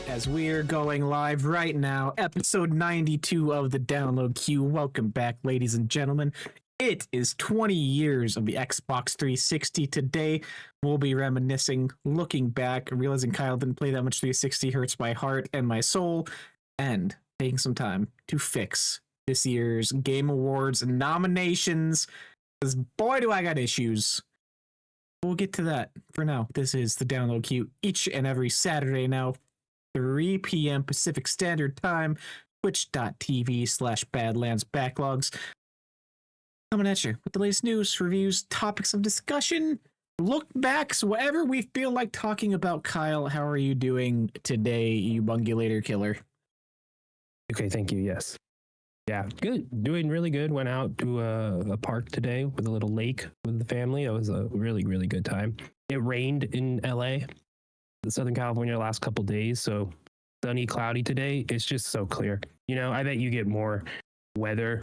as we're going live right now, episode 92 of the Download Queue. Welcome back, ladies and gentlemen. It is 20 years of the Xbox 360 today. We'll be reminiscing, looking back, realizing Kyle didn't play that much 360 hurts my heart and my soul, and taking some time to fix this year's Game Awards nominations, because boy do I got issues. We'll get to that. For now, this is the Download Queue each and every Saturday now, 3 p.m. Pacific Standard Time, twitch.tv/badlandsbacklogs. Coming at you with the latest news, reviews, topics of discussion, look backs, whatever we feel like talking about. Kyle, how are you doing today, you bungulator killer? Okay, thank you. Yes. Yeah, good. Doing really good. Went out to a park today with a little lake with the family. It was a really, really good time. It rained in LA, Southern California, the last couple days. So sunny, cloudy today. It's just so clear. You know, I bet you get more weather.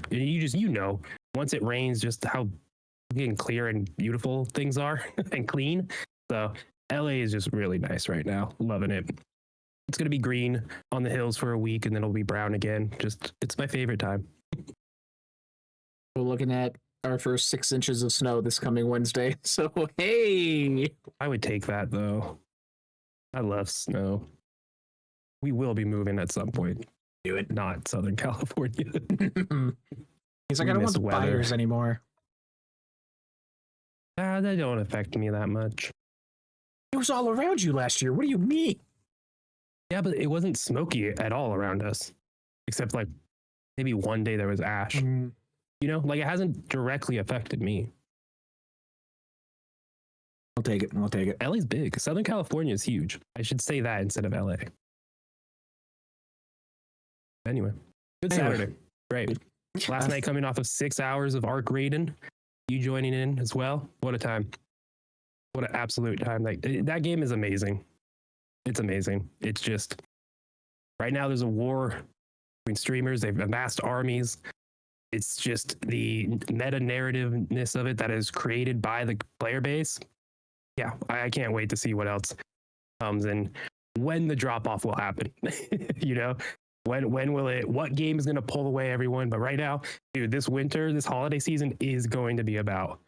Once it rains, just how fucking clear and beautiful things are and clean. So LA is just really nice right now. Loving it. It's going to be green on the hills for a week and then it'll be brown again. It's my favorite time. We're looking at our first 6 inches of snow this coming Wednesday. So, hey! I would take that though. I love snow. We will be moving at some point. Do it. Not Southern California. He's like, I don't want the fires anymore. They don't affect me that much. It was all around you last year. What do you mean? Yeah, but it wasn't smoky at all around us, except like maybe one day there was ash. You know, like it hasn't directly affected me. I'll take it. LA's big. Southern California is huge. I should say that instead of LA. Anyway, good Saturday. Great. Last night coming off of 6 hours of Arc Raiden, you joining in as well. What a time. What an absolute time. Like that game is amazing. It's amazing. It's just right now there's a war between streamers. They've amassed armies. It's just the meta narrativeness of it that is created by the player base. Yeah, I can't wait to see what else comes and when the drop off will happen. You know, when will it? What game is going to pull away everyone? But right now, dude, this winter, this holiday season is going to be about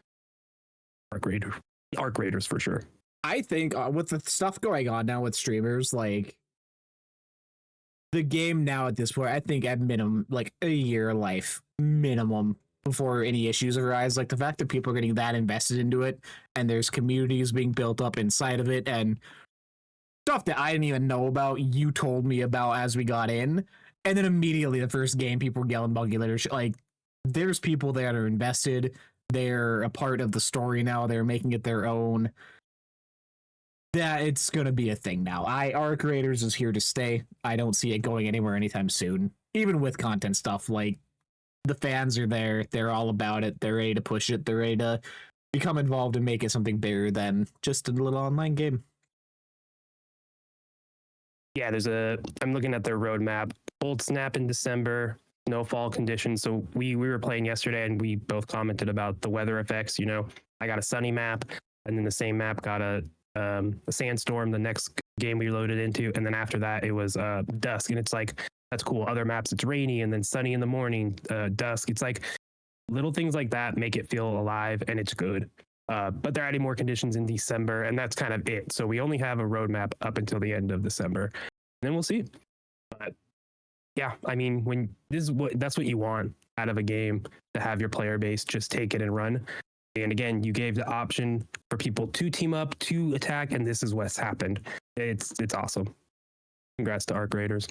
Arc Raiders for sure. I think with the stuff going on now with streamers, like the game now at this point, I think at minimum, like a year life minimum before any issues arise. Like the fact that people are getting that invested into it and there's communities being built up inside of it and stuff that I didn't even know about, you told me about as we got in. And then immediately the first game, people were yelling bungulator. Like there's people that are invested. They're a part of the story now. They're making it their own. That it's going to be a thing now. Arc Raiders is here to stay. I don't see it going anywhere anytime soon. Even with content stuff, like the fans are there. They're all about it. They're ready to push it. They're ready to become involved and make it something bigger than just a little online game. Yeah, I'm looking at their roadmap. Cold snap in December, snowfall conditions. So we were playing yesterday and we both commented about the weather effects. You know, I got a sunny map and then the same map got a sandstorm the next game we loaded into, and then after that it was dusk, and it's like that's cool. Other maps it's rainy and then sunny in the morning, dusk. It's like little things like that make it feel alive and it's good. But they're adding more conditions in December and that's kind of it. So we only have a roadmap up until the end of December and then we'll see. But yeah, I mean, that's what you want out of a game, to have your player base just take it and run. And again, you gave the option for people to team up, to attack, and this is what's happened. It's awesome. Congrats to Arc Raiders.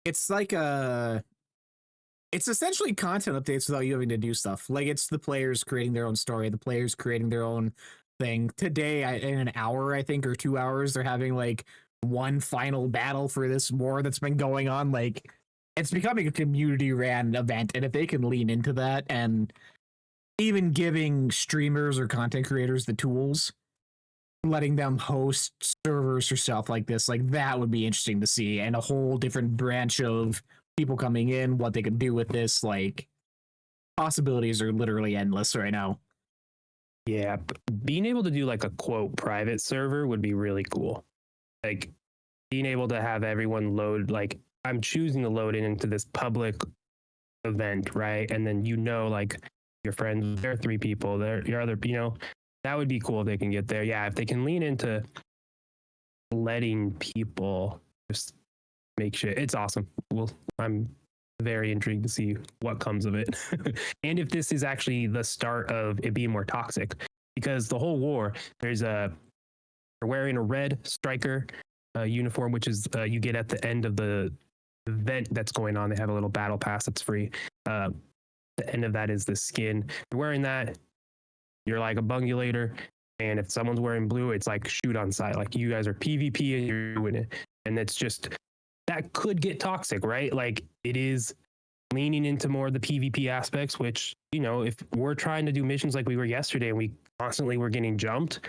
It's like it's essentially content updates without you having to do stuff. Like it's the players creating their own story, the players creating their own thing. Today, in an hour, I think, or 2 hours, they're having like one final battle for this war that's been going on. Like it's becoming a community ran event, and if they can lean into that and even giving streamers or content creators the tools, letting them host servers or stuff like this, like that would be interesting to see, and a whole different branch of people coming in, what they could do with this. Like possibilities are literally endless right now. Yeah, being able to do like a quote private server would be really cool. Like being able to have everyone load, like I'm choosing to load in into this public event, right? And then like your friends, there are 3 people, there your other, that would be cool if they can get there. Yeah, if they can lean into letting people just make shit, it's awesome. Well, I'm very intrigued to see what comes of it. And if this is actually the start of it being more toxic, because the whole war, they're wearing a red striker uniform, which is you get at the end of the event that's going on. They have a little battle pass that's free. The end of that is the skin. You're wearing that, you're like a bungulator. And if someone's wearing blue, it's like shoot on sight. Like you guys are PvP and you're doing it. And it's just, that could get toxic, right? Like it is leaning into more of the PvP aspects, which, if we're trying to do missions like we were yesterday and we constantly were getting jumped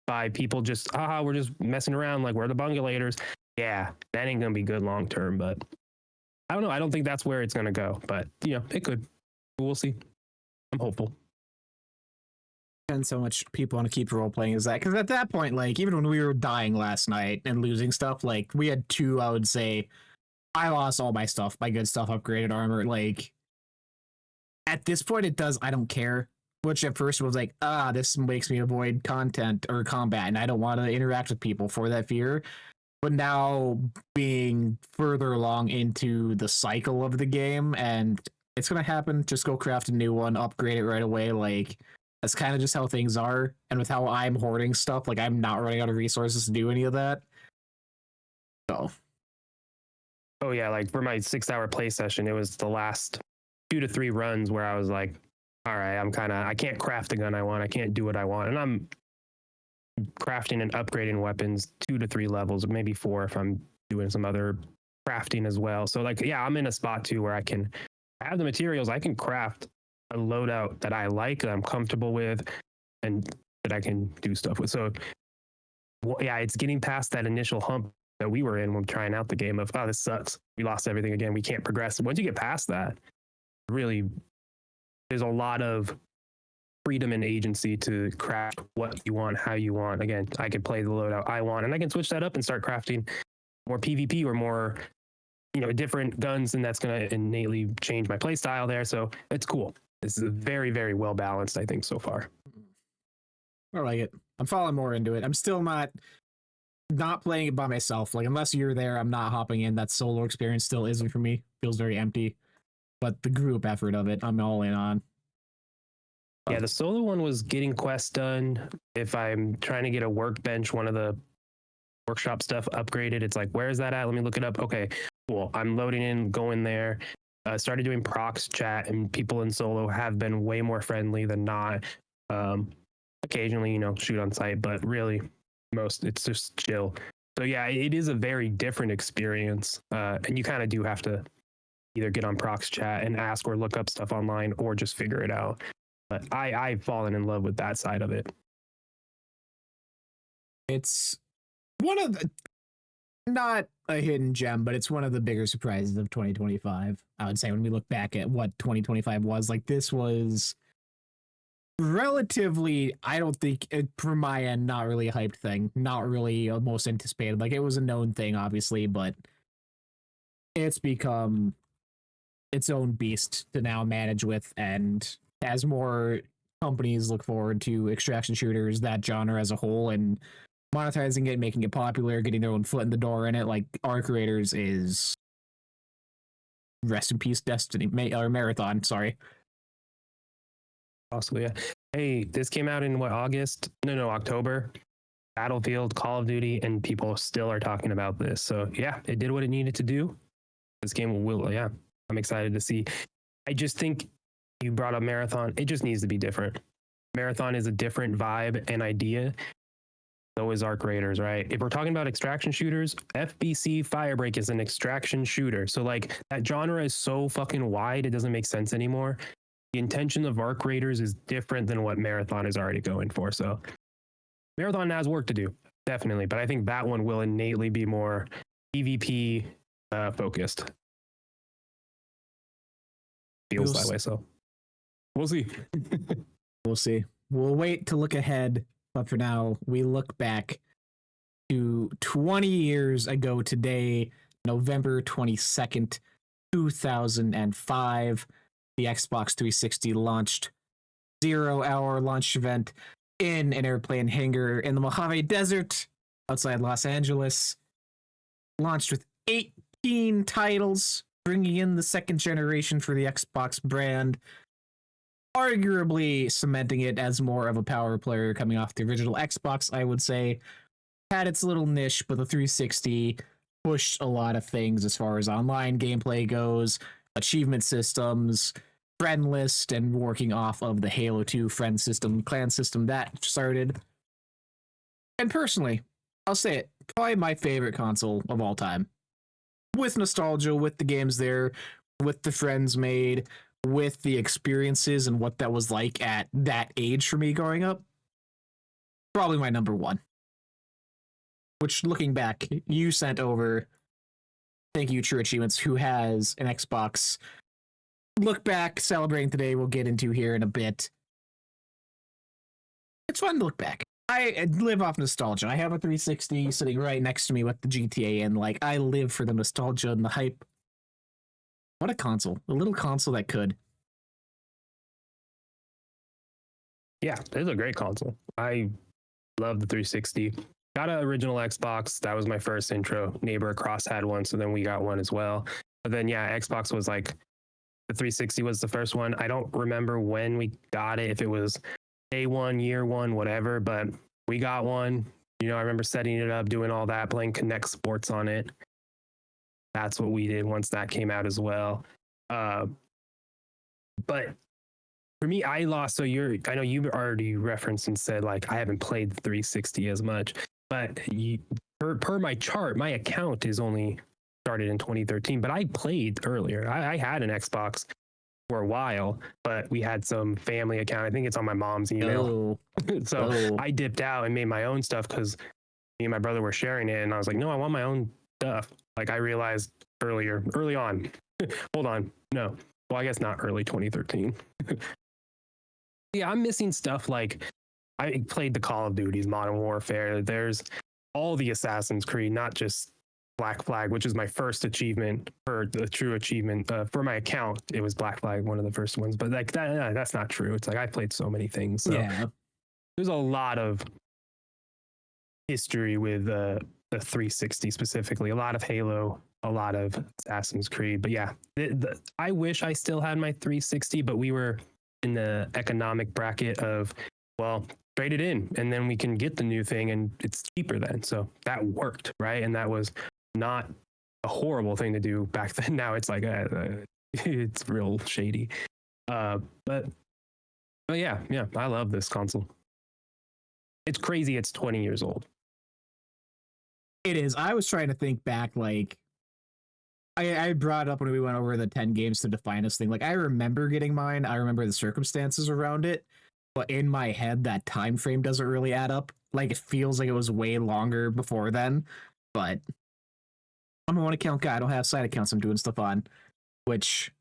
by people just, we're just messing around like we're the bungulators. Yeah, that ain't going to be good long term. But I don't know. I don't think that's where it's going to go. But, it could. We'll see. I'm hopeful. Depends how much people want to keep role playing is that, because at that point, like even when we were dying last night and losing stuff, like we had 2, I would say I lost all my stuff, my good stuff, upgraded armor. Like at this point it does, I don't care, which at first was like, this makes me avoid content or combat and I don't want to interact with people for that fear. But now being further along into the cycle of the game and it's gonna happen, just go craft a new one, upgrade it right away. Like that's kind of just how things are. And with how I'm hoarding stuff, like I'm not running out of resources to do any of that. So. Oh yeah, like for my 6-hour play session, it was the last 2 to 3 runs where I was like, all right, I can't craft the gun I want. I can't do what I want. And I'm crafting and upgrading weapons 2 to 3 levels, maybe 4 if I'm doing some other crafting as well. So like, yeah, I'm in a spot too where I have the materials. I can craft a loadout that I like, that I'm comfortable with, and that I can do stuff with. So, yeah, it's getting past that initial hump that we were in when trying out the game of, this sucks. We lost everything again. We can't progress. Once you get past that, really, there's a lot of freedom and agency to craft what you want, how you want. Again, I can play the loadout I want, and I can switch that up and start crafting more PvP or more, different guns, and that's going to innately change my play style there. So it's cool. This is very, very well balanced, I think, so far. I like it. I'm falling more into it. I'm still not playing it by myself. Like unless you're there, I'm not hopping in. That solo experience still isn't for me. Feels very empty. But the group effort of it, I'm all in on. Yeah, the solo one was getting quests done. If I'm trying to get a workbench, one of the workshop stuff upgraded, it's like, where is that at? Let me look it up. Okay, cool. I'm loading in, going there. Started doing prox chat, and people in solo have been way more friendly than not. Occasionally, shoot on sight, but really, it's just chill. So yeah, it is a very different experience, and you kind of do have to either get on prox chat and ask or look up stuff online, or just figure it out. But I've fallen in love with that side of it. It's one of the, not a hidden gem, but it's one of the bigger surprises of 2025. I would say when we look back at what 2025 was, like this was relatively, I don't think from my end, not really a hyped thing, not really a most anticipated. Like it was a known thing, obviously, but it's become its own beast to now manage with, and as more companies look forward to extraction shooters, that genre as a whole, and monetizing it, making it popular, getting their own foot in the door in it, like our creators is rest in peace Destiny or Marathon, sorry. Possibly, yeah. Hey, this came out in what, August? No, October. Battlefield, Call of Duty, and people still are talking about this. So yeah, it did what it needed to do. This game will, yeah, I'm excited to see. I just think you brought up Marathon. It just needs to be different. Marathon is a different vibe and idea. So is Arc Raiders, right? If we're talking about extraction shooters, FBC Firebreak is an extraction shooter. So like that genre is so fucking wide, it doesn't make sense anymore. The intention of Arc Raiders is different than what Marathon is already going for. So Marathon has work to do, definitely. But I think that one will innately be more PvP focused. Feels that way, so we'll see. We'll see. We'll wait to look ahead, but for now, we look back to to 20 years ago today, November 22nd, 2005. The Xbox 360 launched 0-hour launch event in an airplane hangar in the Mojave Desert outside Los Angeles. Launched with 18 titles, bringing in the second generation for the Xbox brand, arguably cementing it as more of a power player coming off the original Xbox, I would say. Had its little niche, but the 360 pushed a lot of things as far as online gameplay goes, achievement systems, friend list, and working off of the Halo 2 friend system, clan system that started. And personally, I'll say it, probably my favorite console of all time. With nostalgia, with the games there, with the friends made, with the experiences and what that was like at that age for me growing up. Probably my number one. Which, looking back, you sent over, thank you, True Achievements, who has an Xbox. Look back, celebrating today, we'll get into here in a bit. It's fun to look back. I live off nostalgia. I have a 360 sitting right next to me with the GTA, and like I live for the nostalgia and the hype. What a console. A little console that could. Yeah, it's a great console. I love the 360. Got an original Xbox. That was my first intro. Neighbor across had one, so then we got one as well. But then, yeah, Xbox was like, the 360 was the first one. I don't remember when we got it, if it was day one, year one, whatever, but we got one. You know, I remember setting it up, doing all that, playing Connect Sports on it. That's what we did once that came out as well. But for me, I lost. So I know you already referenced and said like I haven't played the 360 as much, but per my chart, my account is only started in 2013. But I played earlier. I had an Xbox for a while, but we had some family account. I think it's on my mom's email. So I dipped out and made my own stuff because me and my brother were sharing it, and I was like, no, I want my own stuff. Like I realized early on. Hold on, no. Well, I guess not early 2013. Yeah, I'm missing stuff like I played the Call of Duties, Modern Warfare. There's all the Assassin's Creed, not just Black Flag, which is my first achievement for the true achievement for my account. It was Black Flag, one of the first ones, but like that's not true. It's like I played so many things. So Yeah. There's a lot of history with the 360 specifically, a lot of Halo, a lot of Assassin's Creed. But yeah, I wish I still had my 360, but we were in the economic bracket of, well, trade it in and then we can get the new thing and it's cheaper then. So that worked, right? And that was not a horrible thing to do back then. Now it's like, it's real shady. But yeah, I love this console. It's crazy. It's 20 years old. It is. I was trying to think back, like, I brought up when we went over the 10 games to define us thing. Like, I remember getting mine. I remember the circumstances around it. But in my head, that time frame doesn't really add up. Like, it feels like it was way longer before then. But I'm a one-account guy. I don't have side accounts I'm doing stuff on. Which,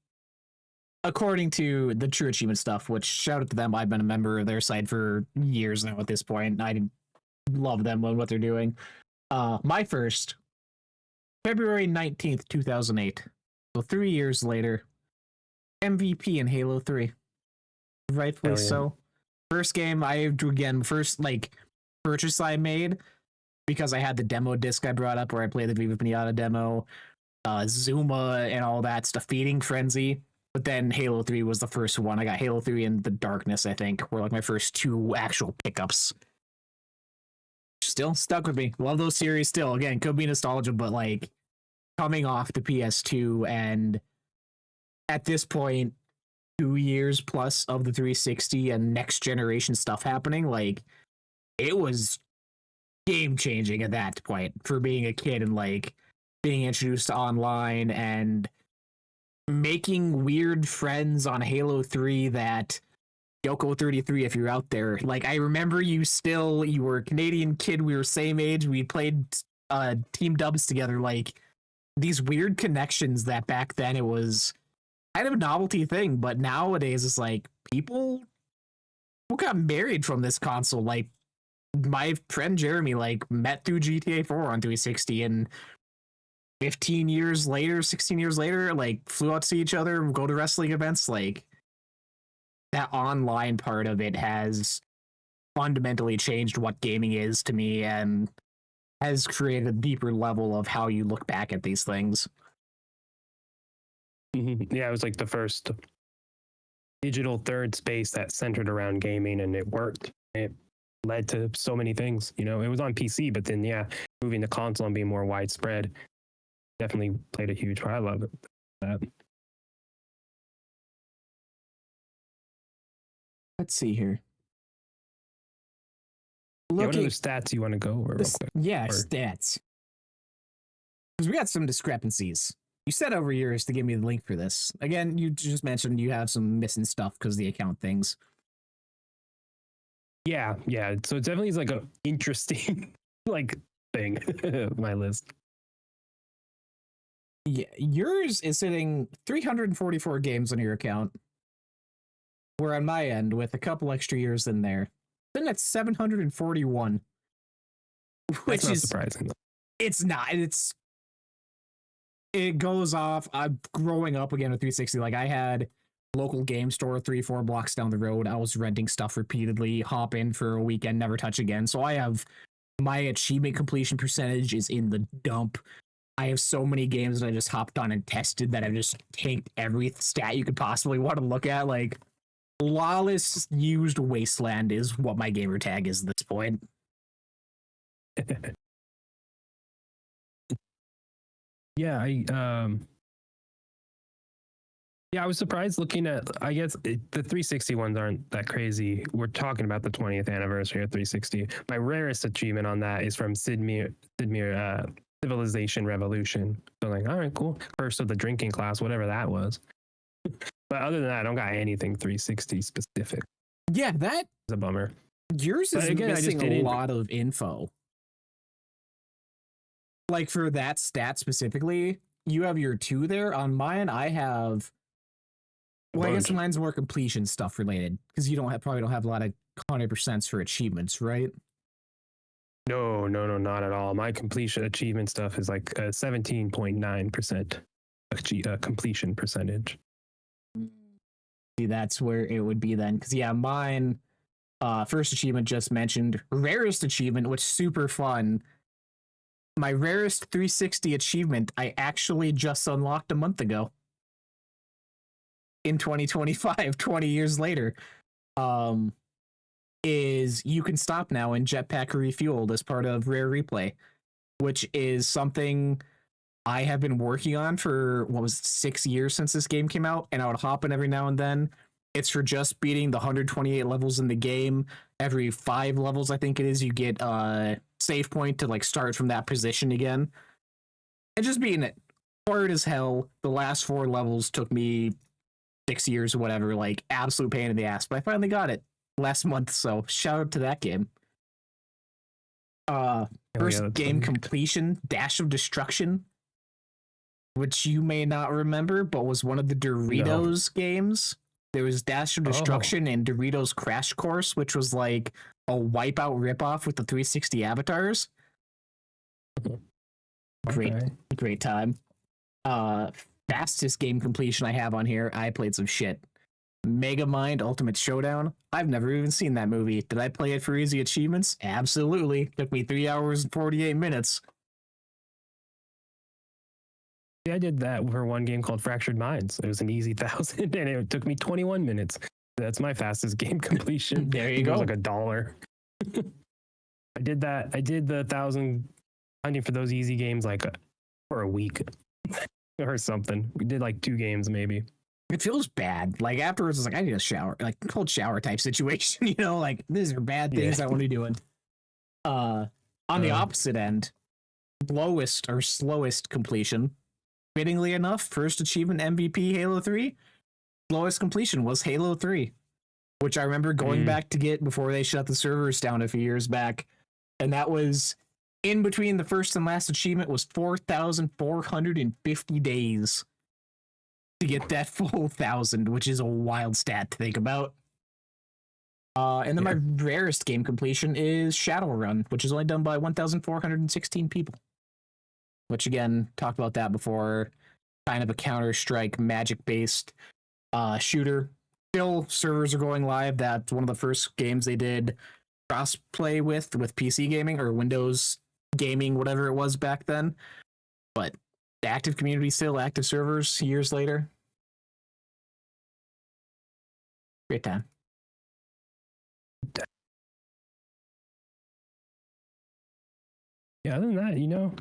according to the True Achievement stuff, which, shout out to them, I've been a member of their site for years now at this point. I love them and what they're doing. My first, February 19th, 2008. So 3 years later, MVP in Halo 3. Rightfully so. First game first purchase I made because I had the demo disc I brought up where I played the Viva Pinata demo, Zuma and all that stuff, Feeding Frenzy. But then Halo 3 was the first one. I got Halo 3 and The Darkness, I think, were like my first two actual pickups. Still stuck with me. Love those series still. Again, could be nostalgia, but like coming off the PS2 and at this point, 2 years plus of the 360 and next generation stuff happening, like it was game changing at that point for being a kid and like being introduced to online and making weird friends on Halo 3 that Jaco 33, if you're out there, like I remember you were a Canadian kid, we were same age, we played team dubs together, like these weird connections that back then it was kind of a novelty thing, but nowadays it's like people got married from this console, like my friend Jeremy like met through GTA 4 on 360, and 15 years later, 16 years later, like flew out to see each other, go to wrestling events. Like that online part of it has fundamentally changed what gaming is to me and has created a deeper level of how you look back at these things. Yeah, it was like the first digital third space that centered around gaming, and it worked. It led to so many things. You know, it was on PC, but then yeah, moving to console and being more widespread definitely played a huge part. I love it. That. Let's see here. Yeah, what other stats you want to go over real quick? Yeah, stats. Because we got some discrepancies. You said over yours to give me the link for this. Again, you just mentioned you have some missing stuff because of the account things. Yeah. So it definitely is like an interesting like thing. My list. Yeah, yours is sitting 344 games on your account. Where on my end, with a couple extra years in there, then that's 741. Which That's not is surprising. It's not. It goes off. I'm growing up again with 360. Like I had local game store 3-4 blocks down the road. I was renting stuff repeatedly, hop in for a weekend, never touch again. So I have my achievement completion percentage is in the dump. I have so many games that I just hopped on and tested that I've just tanked every stat you could possibly want to look at. Like lawless used wasteland is what my gamer tag is at this point. Yeah, I was surprised looking at, I guess the 360 ones aren't that crazy. We're talking about the 20th anniversary of 360. My rarest achievement on that is from Sidmere Civilization Revolution. So like, all right, cool. Curse of the Drinking Class, whatever that was. But other than that, I don't got anything 360 specific. Yeah, that's a bummer. Yours is missing a lot of info. Like for that stat specifically, you have your 2 there. On mine, I have. Well, I guess mine's more completion stuff related because you probably don't have a lot of 100% for achievements, right? No, not at all. My completion achievement stuff is like 17.9% completion percentage. See, that's where it would be then. Because yeah, mine first achievement just mentioned, rarest achievement, which is super fun. My rarest 360 achievement I actually just unlocked a month ago. In 2025, 20 years later, is you can stop now and jetpack refueled as part of Rare Replay, which is something I have been working on for 6 years since this game came out, and I would hop in every now and then. It's for just beating the 128 levels in the game. Every 5 levels, I think it is, you get a save point to like start from that position again. And just beating it hard as hell. The last 4 levels took me 6 years or whatever, like absolute pain in the ass, but I finally got it last month, so shout out to that game. First game completion, Dash of Destruction, which you may not remember, but was one of the Doritos games. There was Dash of Destruction and Doritos Crash Course, which was like a Wipeout ripoff with the 360 avatars. Great time. Fastest game completion I have on here. I played some shit. Megamind Ultimate Showdown. I've never even seen that movie. Did I play it for easy achievements? Absolutely. Took me 3 hours and 48 minutes. Yeah, I did that for one game called Fractured Minds. It was an easy 1,000 and it took me 21 minutes. That's my fastest game completion. There you go. It was like $1. I did that. I did the 1,000 hunting for those easy games like for a week or something. We did like 2 games maybe. It feels bad. Like afterwards, it's like I need a shower, like cold shower type situation. You know, like these are bad things I want to be doing. On the opposite end, lowest or slowest completion. Fittingly enough, first achievement MVP Halo 3. Slowest completion was Halo 3, which I remember going back to get before they shut the servers down a few years back, and that was in between the first and last achievement was 4,450 days to get that full 1,000, which is a wild stat to think about. And then my rarest game completion is Shadowrun, which is only done by 1,416 people. Which again, talked about that before. Kind of a Counter-Strike magic-based shooter. Still, servers are going live. That's one of the first games they did cross-play with PC gaming or Windows gaming, whatever it was back then. But the active community still, active servers years later. Great time. Yeah, other than that, you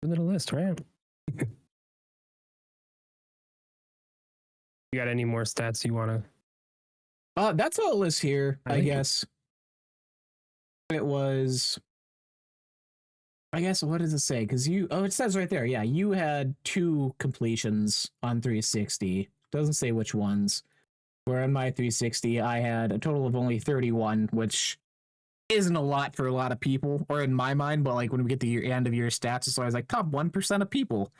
the list, right? You got any more stats you want to? That's all it is here, I guess. It was, I guess, what does it say? Because it says right there, yeah, you had 2 completions on 360. Doesn't say which ones. Where on my 360, I had a total of only 31, which isn't a lot for a lot of people, or in my mind, but like when we get to the end of year stats, it's always like top 1% of people.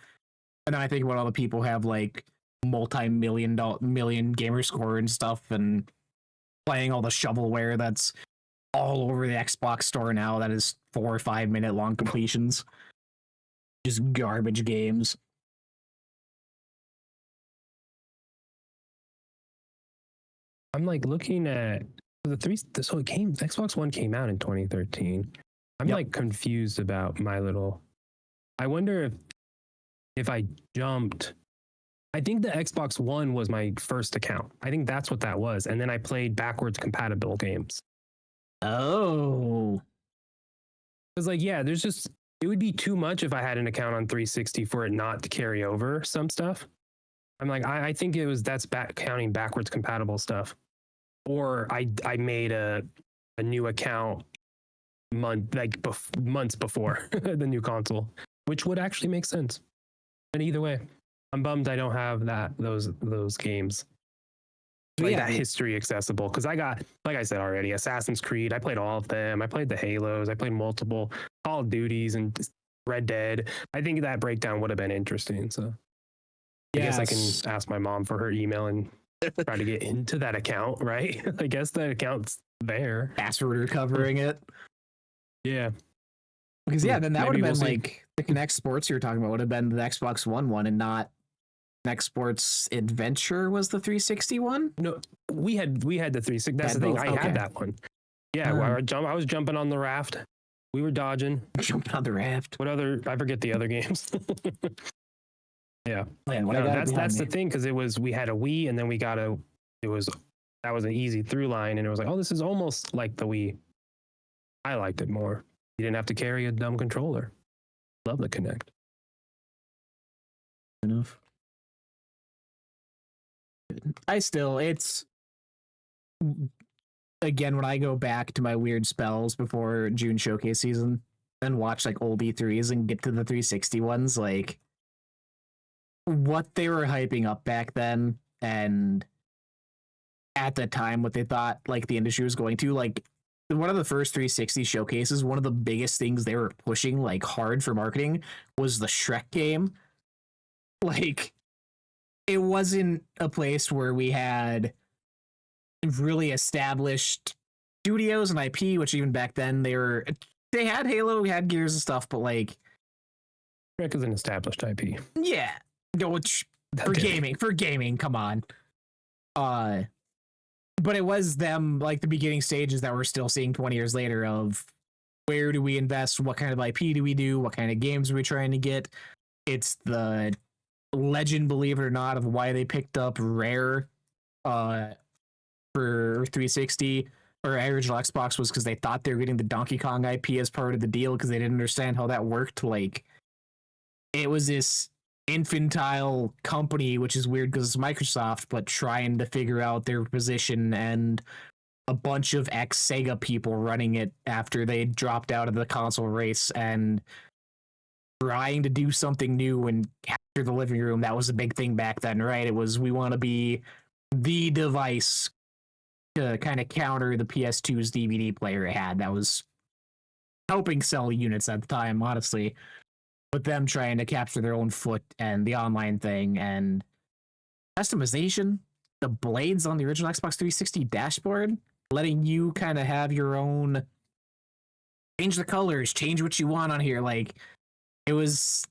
And then I think about all the people have like million gamer score and stuff and playing all the shovelware that's all over the Xbox store now that is 4 or 5 minute long completions. Just garbage games. I'm like looking at Xbox One came out in 2013. I'm like confused about I wonder if I jumped. I think the Xbox One was my first account. I think that's what that was. And then I played backwards compatible games. Oh. Because it would be too much if I had an account on 360 for it not to carry over some stuff. I'm like, I think that's counting backwards compatible stuff. Or I made a new account months before the new console, which would actually make sense. And either way, I'm bummed I don't have those games. That history accessible. Because I got, like I said already, Assassin's Creed. I played all of them. I played the Halos. I played multiple Call of Duties and Red Dead. I think that breakdown would have been interesting. So I guess I can ask my mom for her email and try to get into that account, right? I guess that account's there. Password recovering it. Yeah. Because then that would have been like the Kinect Sports you were talking about would have been the Xbox One and not Kinect Sports Adventure was the 360 one? No, we had the 360. That's the thing. I had that one. Yeah, I was jumping on the raft. We were dodging. Jumping on the raft. I forget the other games. Yeah. That's the thing, because we had a Wii and then that was an easy through line, and it was like, oh, this is almost like the Wii. I liked it more. You didn't have to carry a dumb controller. Love the Kinect. Enough. It's again, when I go back to my weird spells before June showcase season and watch like old E3s and get to the 360 ones, like what they were hyping up back then and at the time what they thought like the industry was going to, like one of the first 360 showcases, one of the biggest things they were pushing like hard for marketing was the Shrek game. Like it wasn't a place where we had really established studios and IP, which even back then they had Halo, we had Gears and stuff, but like Shrek is an established IP. Yeah. No, for gaming, come on. But it was them like the beginning stages that we're still seeing 20 years later of where do we invest, what kind of IP do we do, what kind of games are we trying to get. It's the legend, believe it or not, of why they picked up Rare for 360 or original Xbox was because they thought they were getting the Donkey Kong IP as part of the deal because they didn't understand how that worked. Like it was this infantile company, which is weird because it's Microsoft, but trying to figure out their position, and a bunch of ex-Sega people running it after they dropped out of the console race and trying to do something new and capture the living room. That was a big thing back then, right? It was, we want to be the device to kind of counter the PS2's DVD player it had. That was helping sell units at the time, honestly. With them trying to capture their own foot and the online thing and customization, the blades on the original Xbox 360 dashboard, letting you kind of have your own, change the colors, change what you want on here. Like, it was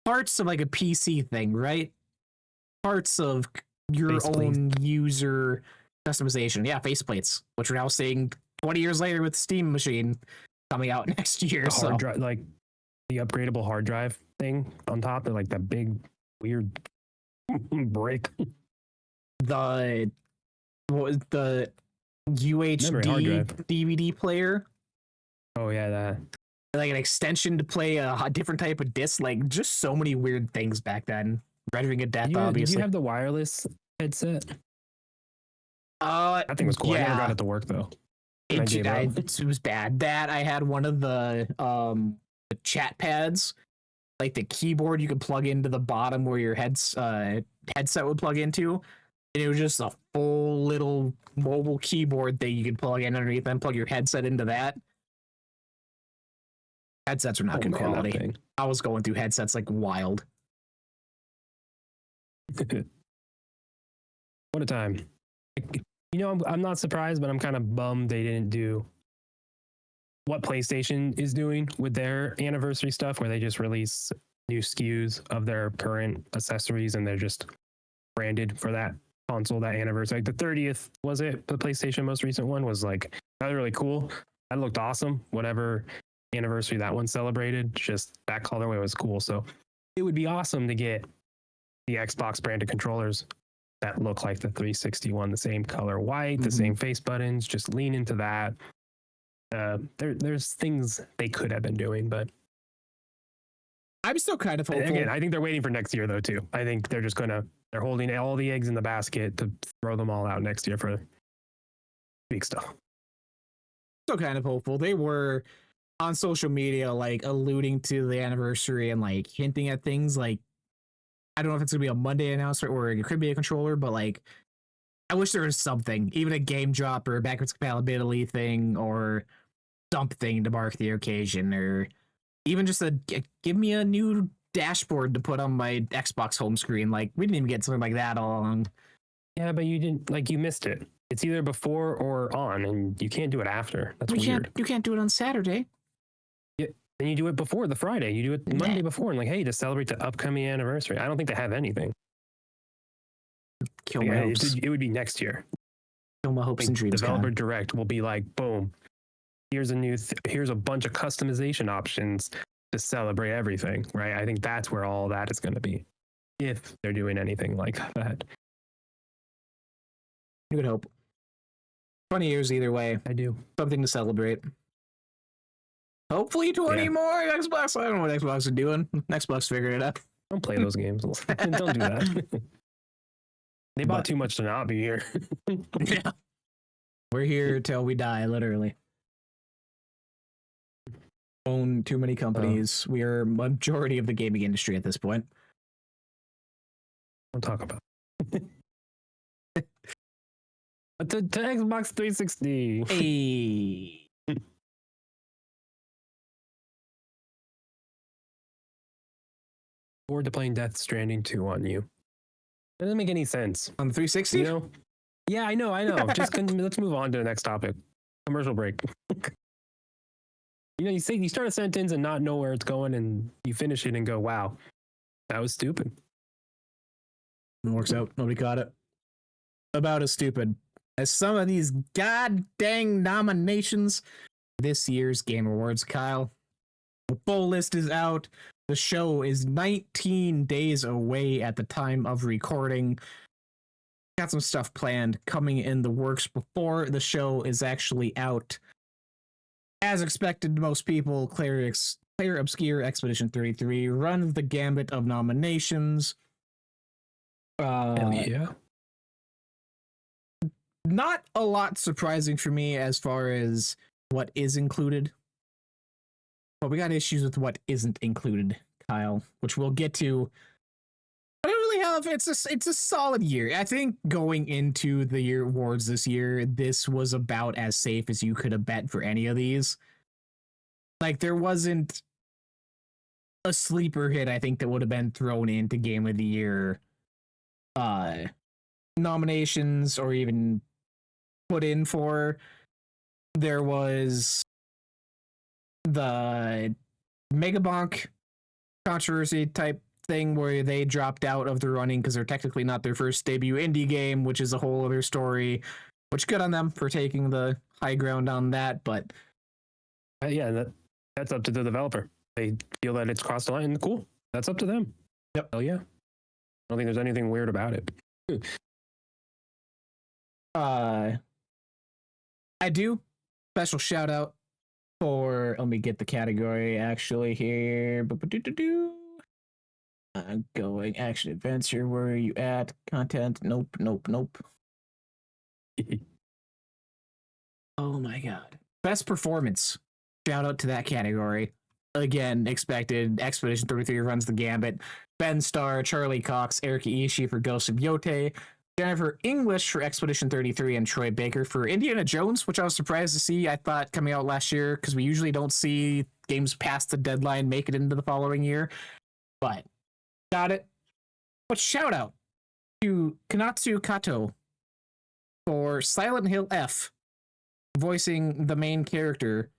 parts of like a PC thing, right? Parts of your own user customization. Yeah, faceplates, which we're now seeing 20 years later with Steam Machine coming out next year. The hard drive, like the upgradable hard drive thing on top of like that big weird brick. The what was the UHD DVD player? Oh yeah, that. Like an extension to play a different type of disc. Like, just so many weird things back then. Rendering a death, obviously. Did you have the wireless headset? That thing was cool. Yeah. I never got it to work though. It was bad. That I had one of the chat pads, like the keyboard you could plug into the bottom where your headset would plug into, and it was just a full little mobile keyboard thing you could plug in underneath, then plug your headset into that. Headsets are not good quality. I was going through headsets like wild. What a time. You know, I'm not surprised, but I'm kind of bummed they didn't do what PlayStation is doing with their anniversary stuff, where they just release new SKUs of their current accessories and they're just branded for that console, that anniversary. Like the 30th, was it? The PlayStation most recent one was like, that was really cool. That looked awesome. Whatever anniversary that one celebrated, just that colorway was cool. So it would be awesome to get the Xbox branded controllers that look like the 360 one, the same color white, the same face buttons. Just lean into that. There's things they could have been doing, but I'm still kind of hopeful. Again, I think they're waiting for next year though too. I think they're holding all the eggs in the basket to throw them all out next year for big stuff. Still kind of hopeful. They were on social media like alluding to the anniversary and like hinting at things like, I don't know if it's gonna be a Monday announcement or it could be a controller, but like, I wish there was something, even a game drop or a backwards compatibility thing or something to mark the occasion, or even just give me a new dashboard to put on my Xbox home screen. Like, we didn't even get something like that all along. Yeah, but you didn't, like, you missed it. It's either before or on, and you can't do it after. That's weird. You can't do it on Saturday. Yeah, then you do it before the Friday. You do it Monday before, and like, hey, to celebrate the upcoming anniversary. I don't think they have anything. Kill my hopes. It would be next year. Kill my hopes and dreams. Developer Direct will be like, boom, here's a bunch of customization options to celebrate everything, right? I think that's where all that is going to be, if they're doing anything like that. You would hope. 20 years either way. I do. Something to celebrate. Hopefully 20 more Xbox. I don't know what Xbox is doing. Xbox figured it out. Don't play those games. Don't do that. They bought too much to not be here. Yeah. We're here till we die, literally. Own too many companies. We are majority of the gaming industry at this point. Don't talk about it. But the Xbox 360. Hey. Forward to playing Death Stranding 2 on you. Doesn't make any sense. On the 360? You know? Yeah, I know. Just let's move on to the next topic. Commercial break. You start a sentence and not know where it's going, and you finish it and go, wow, that was stupid. It works out. Nobody caught it. About as stupid as some of these god dang nominations for this year's Game Awards, Kyle. The full list is out. The show is 19 days away at the time of recording. Got some stuff planned coming in the works before the show is actually out. As expected, most people clear Obscure Expedition 33 runs the gambit of nominations. Hell yeah. Not a lot surprising for me as far as what is included. But we got issues with what isn't included, Kyle, which we'll get to. I don't really have. It's a solid year. I think going into the year awards this year, this was about as safe as you could have bet for any of these. Like, there wasn't a sleeper hit, I think, that would have been thrown into Game of the Year nominations or even put in for. There was the Megabonk controversy type thing where they dropped out of the running because they're technically not their first debut indie game, which is a whole other story. Which good on them for taking the high ground on that, but yeah, that's up to the developer. They feel that it's crossed the line. Cool, that's up to them. Yep. Oh yeah, I don't think there's anything weird about it. I do special shout out for, let me get the category actually here. I'm going action adventure. Where are you at? Content. Nope. Oh my god. Best performance. Shout out to that category. Again, expected. Expedition 33 runs the gambit. Ben Starr, Charlie Cox, Erica Ishii for Ghost of Yote, Jennifer English for Expedition 33, and Troy Baker for Indiana Jones, which I was surprised to see. I thought coming out last year, because we usually don't see games past the deadline make it into the following year. But got it. But shout out to Kanatsu Kato for Silent Hill F, voicing the main character,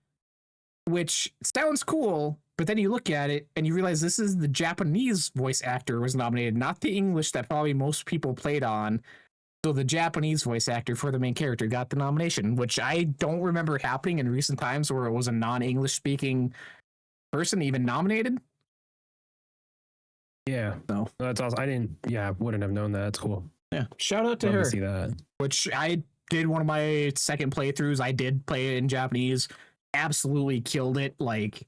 which sounds cool, but then you look at it and you realize this is the Japanese voice actor was nominated, not the English that probably most people played on. So the Japanese voice actor for the main character got the nomination, which I don't remember happening in recent times where it was a non-English speaking person even nominated. Yeah, so that's awesome. Wouldn't have known that. That's cool. Yeah, shout out to Love her. to see that. Which I did one of my second playthroughs. I did play it in Japanese. Absolutely killed it. Like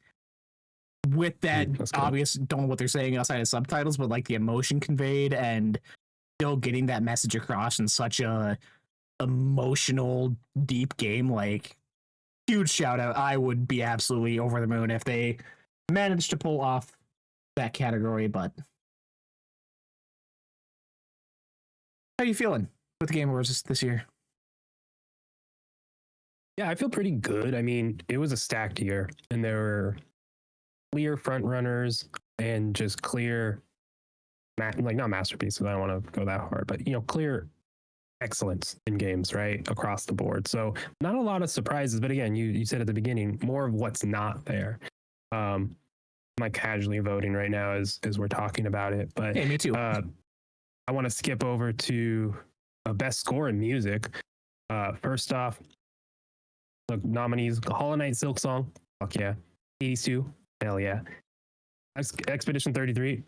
with that obvious, don't know what they're saying outside of subtitles, but like the emotion conveyed and still getting that message across in such a emotional, deep game. Like huge shout out. I would be absolutely over the moon if they managed to pull off that category. But how are you feeling with the Game Awards this year? Yeah, I feel pretty good. I mean, it was a stacked year, and there were clear front runners and just clear, like not masterpieces. I don't want to go that hard, but clear excellence in games, right, across the board. So not a lot of surprises, but again, you said at the beginning, more of what's not there. I'm like casually voting right now as we're talking about it, but hey, me too. I want to skip over to a best score in music. First off, look, nominees: Hollow Knight, Silk Song, fuck yeah. 82, hell yeah. Expedition 33,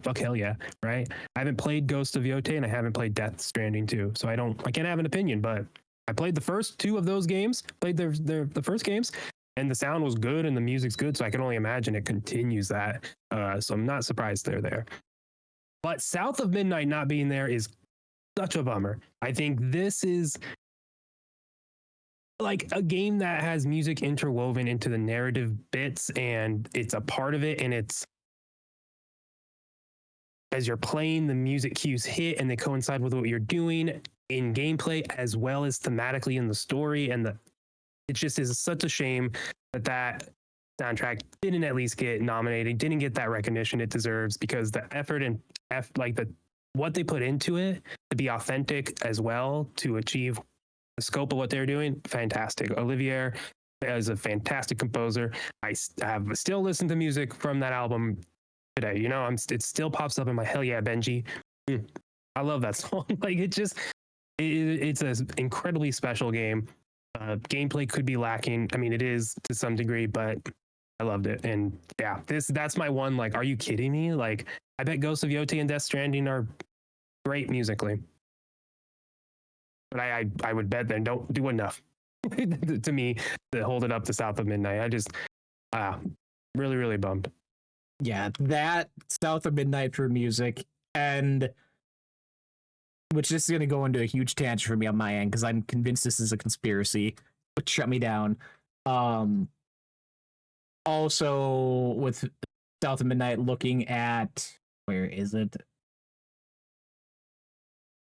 fuck hell yeah, right? I haven't played Ghost of Yote and I haven't played Death Stranding 2, so I can't have an opinion, but I played the first two of those games, played the first games, and the sound was good and the music's good, so I can only imagine it continues that. So I'm not surprised they're there. But South of Midnight not being there is such a bummer. I think this is like a game that has music interwoven into the narrative bits, and it's a part of it, and it's as you're playing, the music cues hit and they coincide with what you're doing in gameplay as well as thematically in the story. And it just is such a shame that soundtrack didn't at least get nominated, didn't get that recognition it deserves, because the effort and what they put into it to be authentic as well, to achieve the scope of what they're doing, fantastic. Olivier is a fantastic composer. I have still listened to music from that album today. It still pops up in my hell yeah, Benji. I love that song. Like it's an incredibly special game. Gameplay could be lacking. I mean, it is to some degree, but I loved it. And yeah, that's my one. Like, are you kidding me? Like, I bet Ghost of Yote and Death Stranding are great musically, but I would bet they don't do enough to me to hold it up to South of Midnight. I just really, really bummed. Yeah, that South of Midnight for music, and which is going to go into a huge tangent for me on my end because I'm convinced this is a conspiracy, but shut me down. Also, with South of Midnight, looking at, where is it?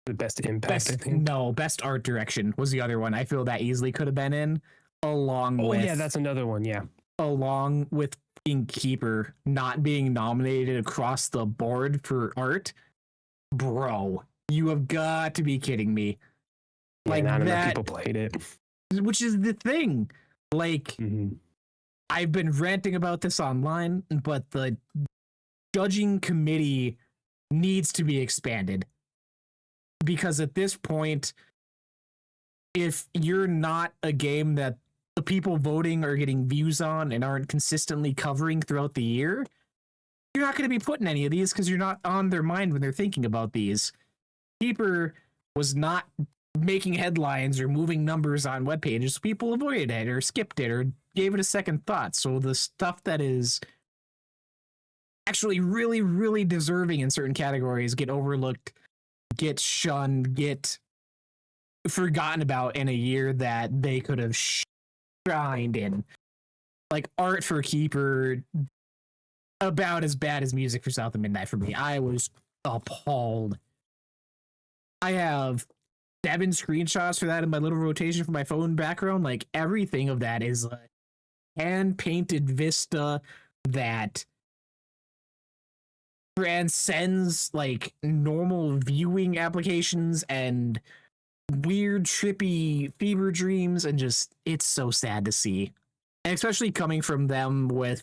The best impact, I think. No, best art direction was the other one. I feel that easily could have been in, along with. Oh yeah, that's another one. Yeah, along with Keeper not being nominated across the board for art, bro. You have got to be kidding me. Yeah, Like not enough that, people played it. which is the thing. Like, I've been ranting about this online, but the judging committee needs to be expanded. Because at this point, if you're not a game that the people voting are getting views on and aren't consistently covering throughout the year, you're not going to be putting any of these because you're not on their mind when they're thinking about these. Keeper was not making headlines or moving numbers on web pages. People avoided it or skipped it or gave it a second thought. So the stuff that is actually really, really deserving in certain categories get overlooked, get shunned, get forgotten about in a year that they could have shined in. Like art for Keeper, about as bad as music for South of Midnight for me. I was appalled. I have 7 screenshots for that in my little rotation for my phone background. Like everything of that is a hand-painted vista that transcends like normal viewing applications and weird trippy fever dreams, and just it's so sad to see, and especially coming from them with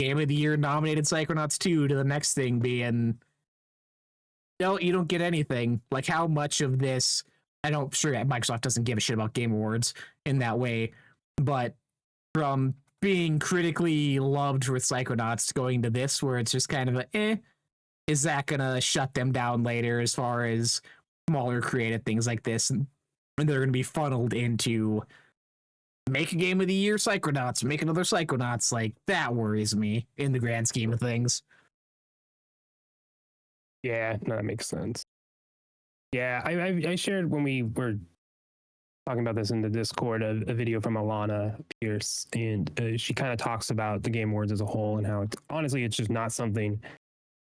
Game of the Year nominated Psychonauts 2 to the next thing being no, you don't get anything. Like how much of this, I don't, sure Microsoft doesn't give a shit about Game Awards in that way, but from being critically loved with Psychonauts going to this where it's just kind of a is that gonna shut them down later as far as smaller creative things like this, and they're gonna be funneled into make a Game of the Year Psychonauts, make another Psychonauts. Like that worries me in the grand scheme of things. Yeah, no, that makes sense. Yeah, I shared when we were talking about this in the Discord a video from Alana Pierce, and she kind of talks about the Game Awards as a whole and how it's, honestly it's just not something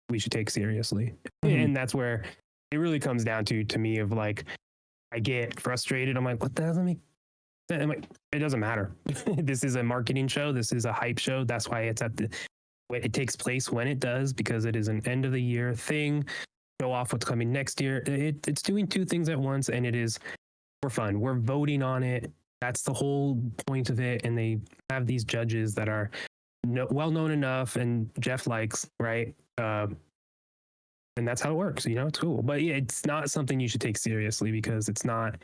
we should take seriously. And that's where it really comes down to me of like, I get frustrated. I'm like, what the hell? I'm like, it doesn't matter. This is a marketing show. This is a hype show. That's why it's it takes place when it does, because it is an end of the year thing. Show off what's coming next year. It's doing 2 things at once, and it is for fun. We're voting on it. That's the whole point of it. And they have these judges that are well known enough, and Jeff likes, right? And that's how it works. It's cool. But yeah, it's not something you should take seriously because it's not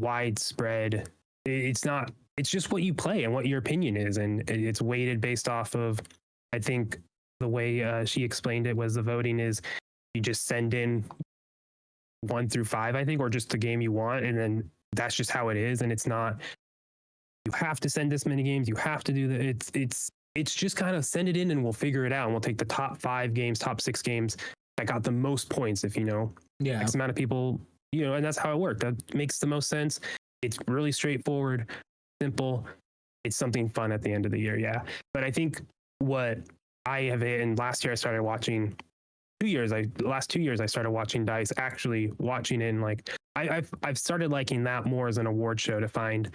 widespread. It's not. It's just what you play and what your opinion is, and it's weighted based off of. I think the way she explained it was the voting is you just send in 1 through 5, I think, or just the game you want, and then that's just how it is. And it's not. You have to send this many games. You have to do that. It's just kind of send it in and we'll figure it out, and we'll take the top 5 games, top 6 games that got the most points. If X amount of people, and that's how it worked. That makes the most sense. It's really straightforward, simple. It's something fun at the end of the year. Yeah. But I think what I have, and last year I started watching the last 2 years I started watching DICE, actually watching it, and like I've started liking that more as an award show to find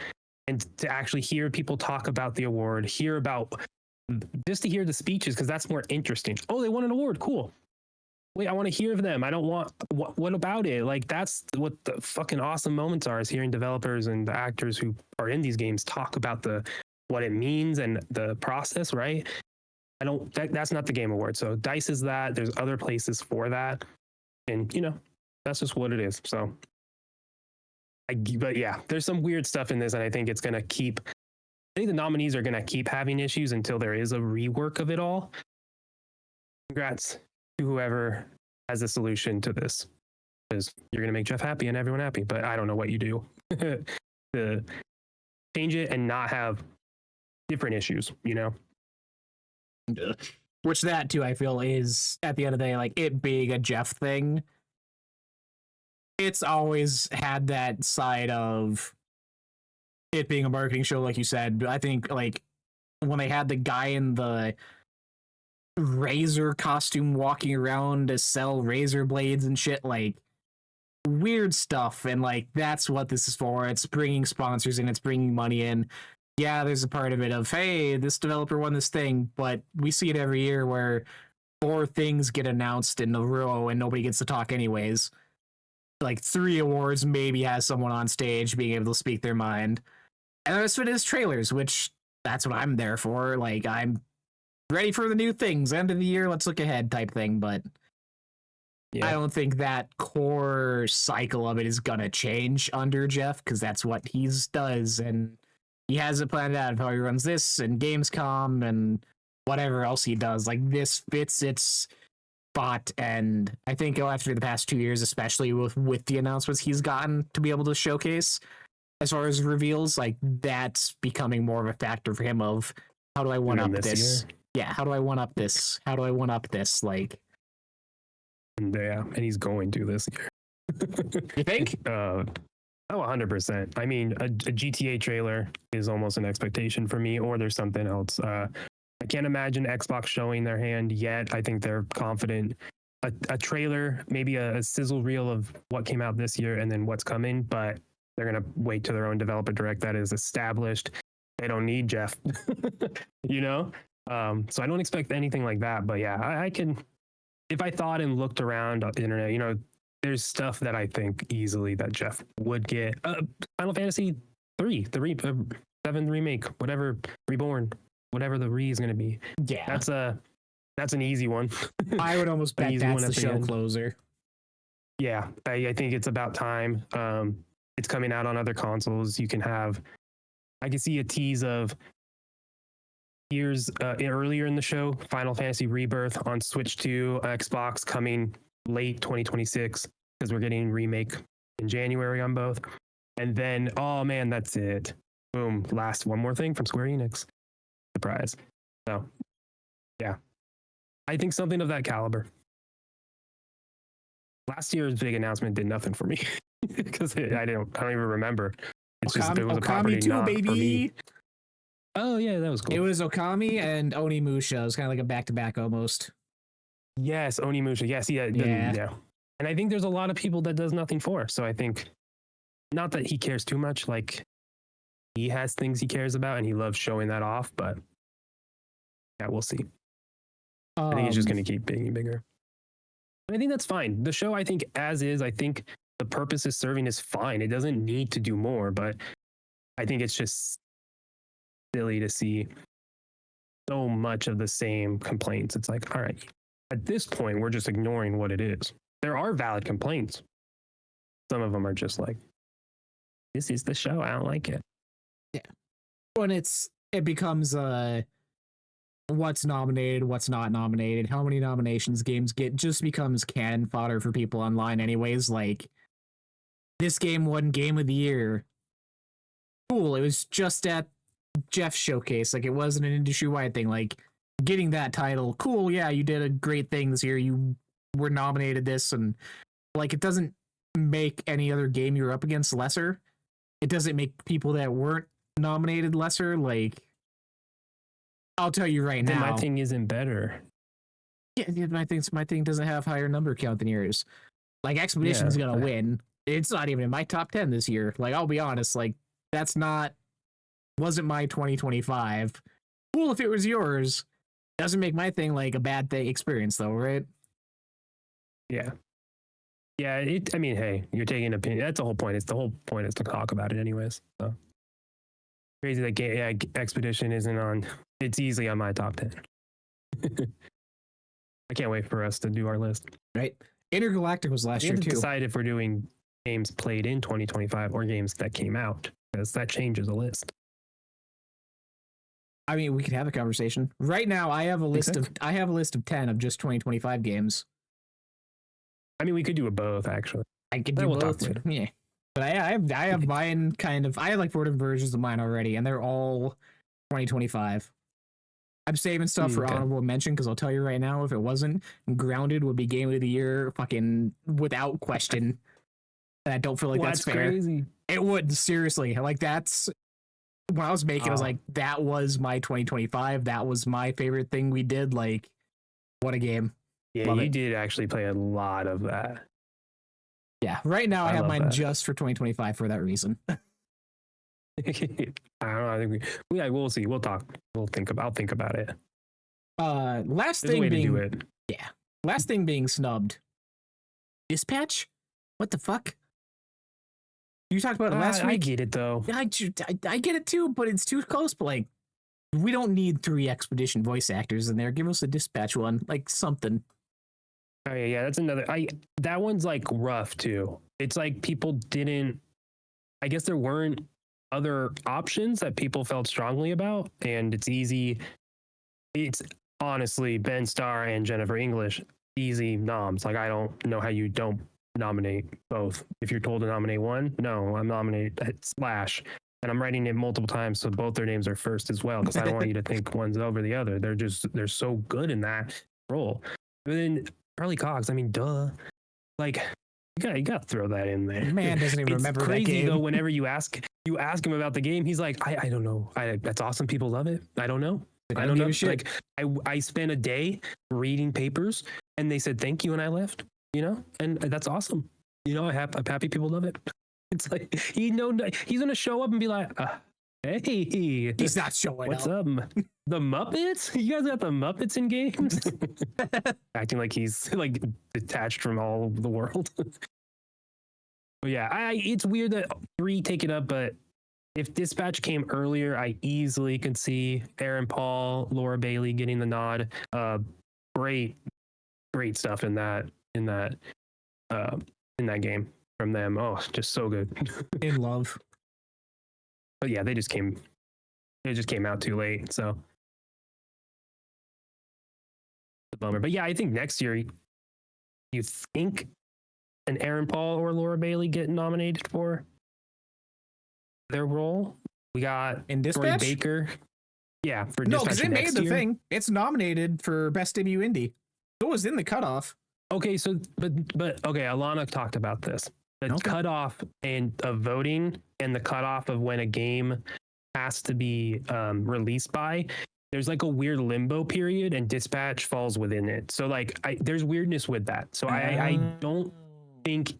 and to actually hear people talk about the award, just to hear the speeches, because that's more interesting. Oh, they won an award. Cool. Wait, I want to hear them. I don't want, what about it? Like, that's what the fucking awesome moments are, is hearing developers and the actors who are in these games talk about what it means and the process, right? That's not the Game Award. So DICE is that. There's other places for that. And, that's just what it is. So, but yeah, there's some weird stuff in this, and I think it's going to I think the nominees are going to keep having issues until there is a rework of it all. Congrats to whoever has a solution to this, because you're going to make Jeff happy and everyone happy, but I don't know what you do to change it and not have different issues, Which that too, I feel, is at the end of the day, like it being a Jeff thing. It's always had that side of it being a marketing show, like you said. I think like when they had the guy in the razor costume walking around to sell razor blades and shit, like weird stuff, and like that's what this is for. It's bringing sponsors in, it's bringing money in. Yeah, there's a part of it of, hey, this developer won this thing, but we see it every year where 4 things get announced in a row and nobody gets to talk anyways. like 3 awards, maybe has someone on stage being able to speak their mind. And the rest of it is trailers, which that's what I'm there for. Like, I'm ready for the new things. End of the year, let's look ahead type thing. But Yeah. I don't think that core cycle of it is gonna change under Jeff, because that's what he does, and he has it planned out of how he runs this and Gamescom and whatever else he does. Like, this fits its spot, and I think after the past 2 years, especially with the announcements he's gotten to be able to showcase as far as reveals, like, that's becoming more of a factor for him of how do I one up this? Yeah, how do I one up this? How do I one up this? Like, yeah, and he's going to this year. you think? Oh, 100%. I mean, a GTA trailer is almost an expectation for me, or there's something else. I can't imagine Xbox showing their hand yet. I think they're confident. A trailer, maybe a sizzle reel of what came out this year and then what's coming, but they're going to wait to their own developer direct that is established. They don't need Jeff, you know? So I don't expect anything like that. But yeah, I can, if I thought and looked around on the internet, you know, there's stuff that I think easily that Jeff would get. Final Fantasy 3, the 7 remake, whatever, Reborn, whatever the re is going to be. Yeah, that's an easy one. I would almost bet that's the show closer. Yeah, I think it's about time. It's coming out on other consoles. You can have, I can see a tease of years earlier in the show, Final Fantasy Rebirth on Switch 2, Xbox coming late 2026, because we're getting remake in January on both. And then, oh man, that's it. Boom, last one more thing from Square Enix. Surprise. So, yeah. I think something of that caliber. Last year's big announcement did nothing for me because I don't even remember. It's just it was a property too, not baby. For me. Oh yeah, that was cool. It was Okami and Onimusha. It was kind of like a back-to-back almost. Yes, Onimusha. Yes, yeah. And I think there's a lot of people that does nothing for. So I think, not that he cares too much. Like, he has things he cares about and he loves showing that off. But yeah, we'll see. I think it's just going to keep being bigger. And I think that's fine. The show, I think, as is, I think the purpose is serving is fine. It doesn't need to do more, but I think it's just silly to see so much of the same complaints. It's like, all right, at this point, we're just ignoring what it is. There are valid complaints. Some of them are just like, this is the show. I don't like it. Yeah. When it becomes what's nominated, what's not nominated, how many nominations games get, just becomes cannon fodder for people online anyways. Like, this game won Game of the Year. Cool. It was just at Jeff's showcase. Like, it wasn't an industry-wide thing. Like, getting that title, cool, yeah, you did a great thing this year. You were nominated this, and like, it doesn't make any other game you're up against lesser. It doesn't make people that weren't nominated lesser. Like, I'll tell you right now, my thing isn't better. Yeah, my thing doesn't have higher number count than yours. Like, Expedition's gonna win. It's not even in my top 10 this year. Like, I'll be honest, like, wasn't my 2025. Cool if it was yours. Doesn't make my thing like a bad thing experience though, right? Yeah. Yeah, I mean, hey, you're taking an opinion. That's the whole point. The whole point is to talk about it anyways. So crazy that Expedition isn't on. It's easily on my top 10. I can't wait for us to do our list. Right. Intergalactic was last year too. Decide if we're doing games played in 2025 or games that came out, because that changes the list. I mean, we could have a conversation. Right now, I have a list of 10 of just 2025 games. I mean, we could do a both, actually. I could do both. Yeah. But I have mine kind of, I have like 4 different versions of mine already, and they're all 2025. I'm saving stuff for honorable mention, because I'll tell you right now, if it wasn't, Grounded would be Game of the Year fucking without question. And I don't feel like that's fair. Crazy. It would, seriously. Like, that's, when I was making, I was like, that was my 2025. That was my favorite thing we did. Like, what a game. Yeah, Love you did actually play a lot of that. Yeah, right now I have mine just for 2025 for that reason. I don't know. I think we'll see. We'll talk. I'll think about it. Last thing being snubbed. Dispatch? What the fuck? You talked about it last I week. get it though. I get it too, but it's too close. But like, we don't need 3 Expedition voice actors in there. Give us a Dispatch one, like something. Oh yeah, that's another. That one's like rough too. It's like people didn't. I guess there weren't other options that people felt strongly about, and it's easy. It's honestly Ben Starr and Jennifer English, easy noms. Like I don't know how you don't nominate both. If you're told to nominate one, no, I'm nominating Slash, and I'm writing it multiple times, so both their names are first as well, because I don't want you to think one's over the other. They're so good in that role. And then Charlie Cox, I mean, duh, like you gotta throw that in there. Man doesn't even remember crazy, that game. though. Whenever you ask him about the game, he's like, I don't know. That's awesome. People love it. I don't know. I don't know. Like I spent a day reading papers, and they said thank you, and I left. You know, and that's awesome. You know, I'm happy people love it. It's like he's gonna show up and be like, hey, He's not showing what's up? The Muppets? You guys got the Muppets in games? Acting like he's like detached from all of the world. But yeah, it's weird that 3 take it up, but if Dispatch came earlier, I easily could see Aaron Paul, Laura Bailey getting the nod. Great stuff in that game from them. Oh, just so good. In love. But yeah, they just came out too late, so a bummer. But yeah, I think next year you think an Aaron Paul or Laura Bailey get nominated for their role. We got in Dispatch? Troy Baker. Yeah, for no, Dispatch because they made next the year. thing. It's nominated for Best Debut Indie. It was in the cutoff. Okay, so but okay, Alana talked about this. The cutoff of voting and the cutoff of when a game has to be released by. There's like a weird limbo period, and Dispatch falls within it. So like, there's weirdness with that. So I don't think.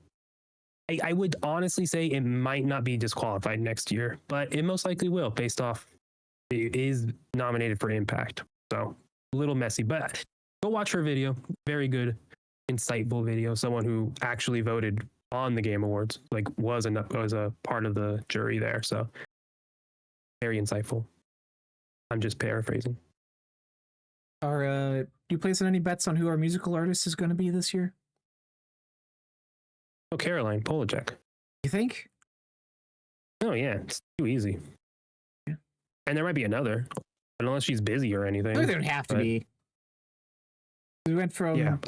I would honestly say it might not be disqualified next year, but it most likely will, based off it is nominated for Impact. So a little messy, but go watch her video. Very good, insightful video. Someone who actually voted on the Game Awards, like was a part of the jury there. So very insightful. I'm just paraphrasing. Do you place any bets on who our musical artist is going to be this year? Oh, Caroline Polachek. You think? Oh yeah, it's too easy. Yeah. And there might be another, but unless she's busy or anything. There would have to be. We went from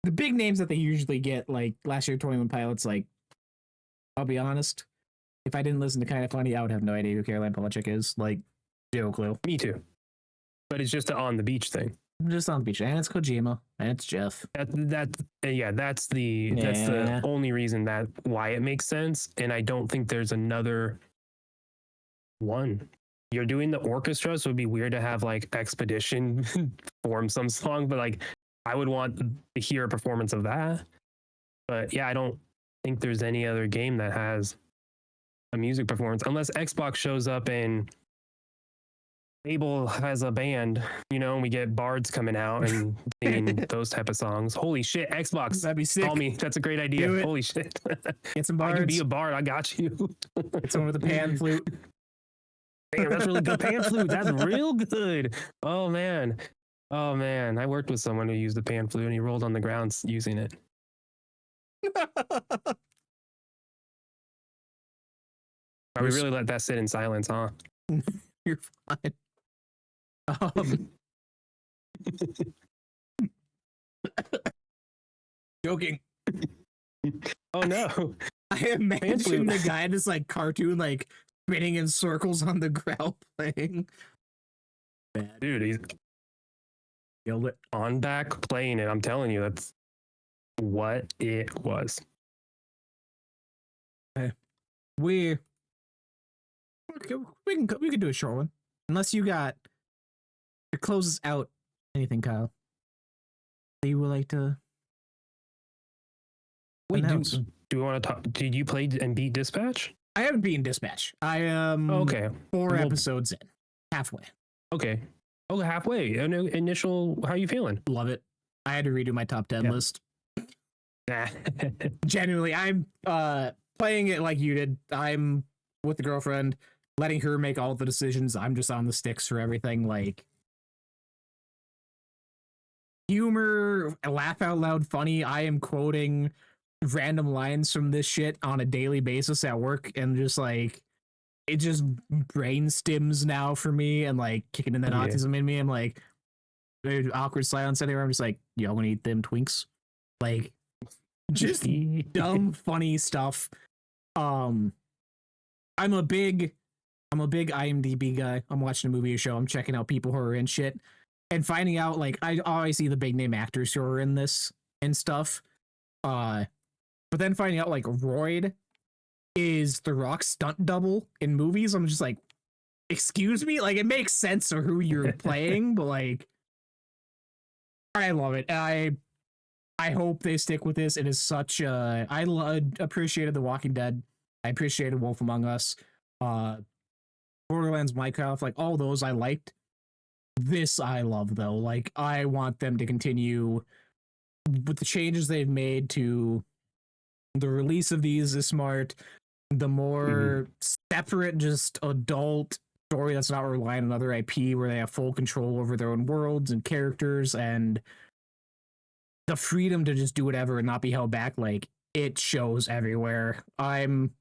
the big names that they usually get, like last year 21 Pilots. Like, I'll be honest, if I didn't listen to Kind of Funny, I would have no idea who Caroline Polachek is. Like, zero clue. Me too. But it's just an on the beach thing. I'm just on the beach, and it's Kojima, and it's Jeff. That's the only reason why it makes sense. And I don't think there's another one. You're doing the orchestra, so it'd be weird to have like Expedition perform some song, but like I would want to hear a performance of that. But yeah, I don't think there's any other game that has a music performance unless Xbox shows up and Abel has a band, you know, and we get bards coming out and singing those type of songs. Holy shit, Xbox. That'd be sick. Call me. That's a great idea. Holy shit. Get some bards. I can be a bard. I got you. Get someone with a pan flute. Damn, that's really good. Pan flute. That's real good. Oh, man. I worked with someone who used the pan flute and he rolled on the ground using it. We really let that sit in silence, huh? You're fine. Joking. Oh no. I imagine the guy in this like cartoon like spinning in circles on the ground playing. Bad. Dude, he's killed it. On back playing it. I'm telling you, that's what it was. Okay. We can do a short one. Unless you got to close us out. Anything, Kyle? That you would like to? Wait, do we want to talk? Did you play and beat Dispatch? I haven't beaten Dispatch. I am okay. 4 episodes in, halfway. Okay. Oh, halfway. Initial. How are you feeling? Love it. I had to redo my top 10 list. Genuinely, I'm playing it like you did. I'm with the girlfriend, letting her make all the decisions. I'm just on the sticks for everything. Like humor, laugh out loud, funny. I am quoting random lines from this shit on a daily basis at work, and just like it just brain stims now for me, and like kicking in that autism in me. I'm like, awkward silence anywhere. I'm just like, y'all want to eat them Twinks? Like, just dumb, funny stuff. I'm a big IMDb guy. I'm watching a movie or show. I'm checking out people who are in shit and finding out like I always see the big name actors who are in this and stuff. But then finding out like Royd is The Rock's stunt double in movies. I'm just like, excuse me? Like it makes sense of who you're playing, but like I love it. I hope they stick with this. It is such a appreciated The Walking Dead. I appreciated Wolf Among Us. Borderlands, Minecraft, like all those I liked. This I love though. Like I want them to continue with the changes they've made to the release of these is smart. The more separate, just adult story that's not relying on another IP where they have full control over their own worlds and characters and the freedom to just do whatever and not be held back. Like it shows everywhere. I'm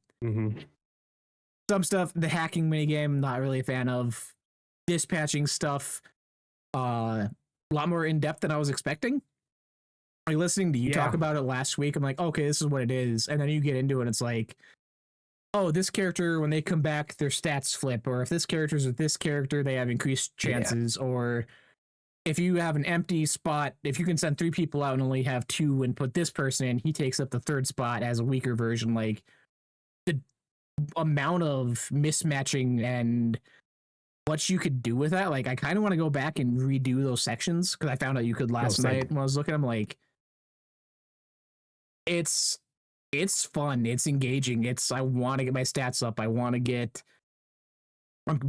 some stuff, the hacking minigame, not really a fan of. Dispatching stuff, a lot more in depth than I was expecting. Like listening to you talk about it last week, I'm like, okay, this is what it is. And then you get into it, and it's like, oh, this character, when they come back, their stats flip. Or if this character's with this character, they have increased chances. Or if you have an empty spot, if you can send 3 people out and only have 2 and put this person in, he takes up the 3rd spot as a weaker version. Like the amount of mismatching and what you could do with that. Like, I kind of want to go back and redo those sections because I found out you could last night when I was looking. I'm like, it's fun. It's engaging. I want to get my stats up. I'm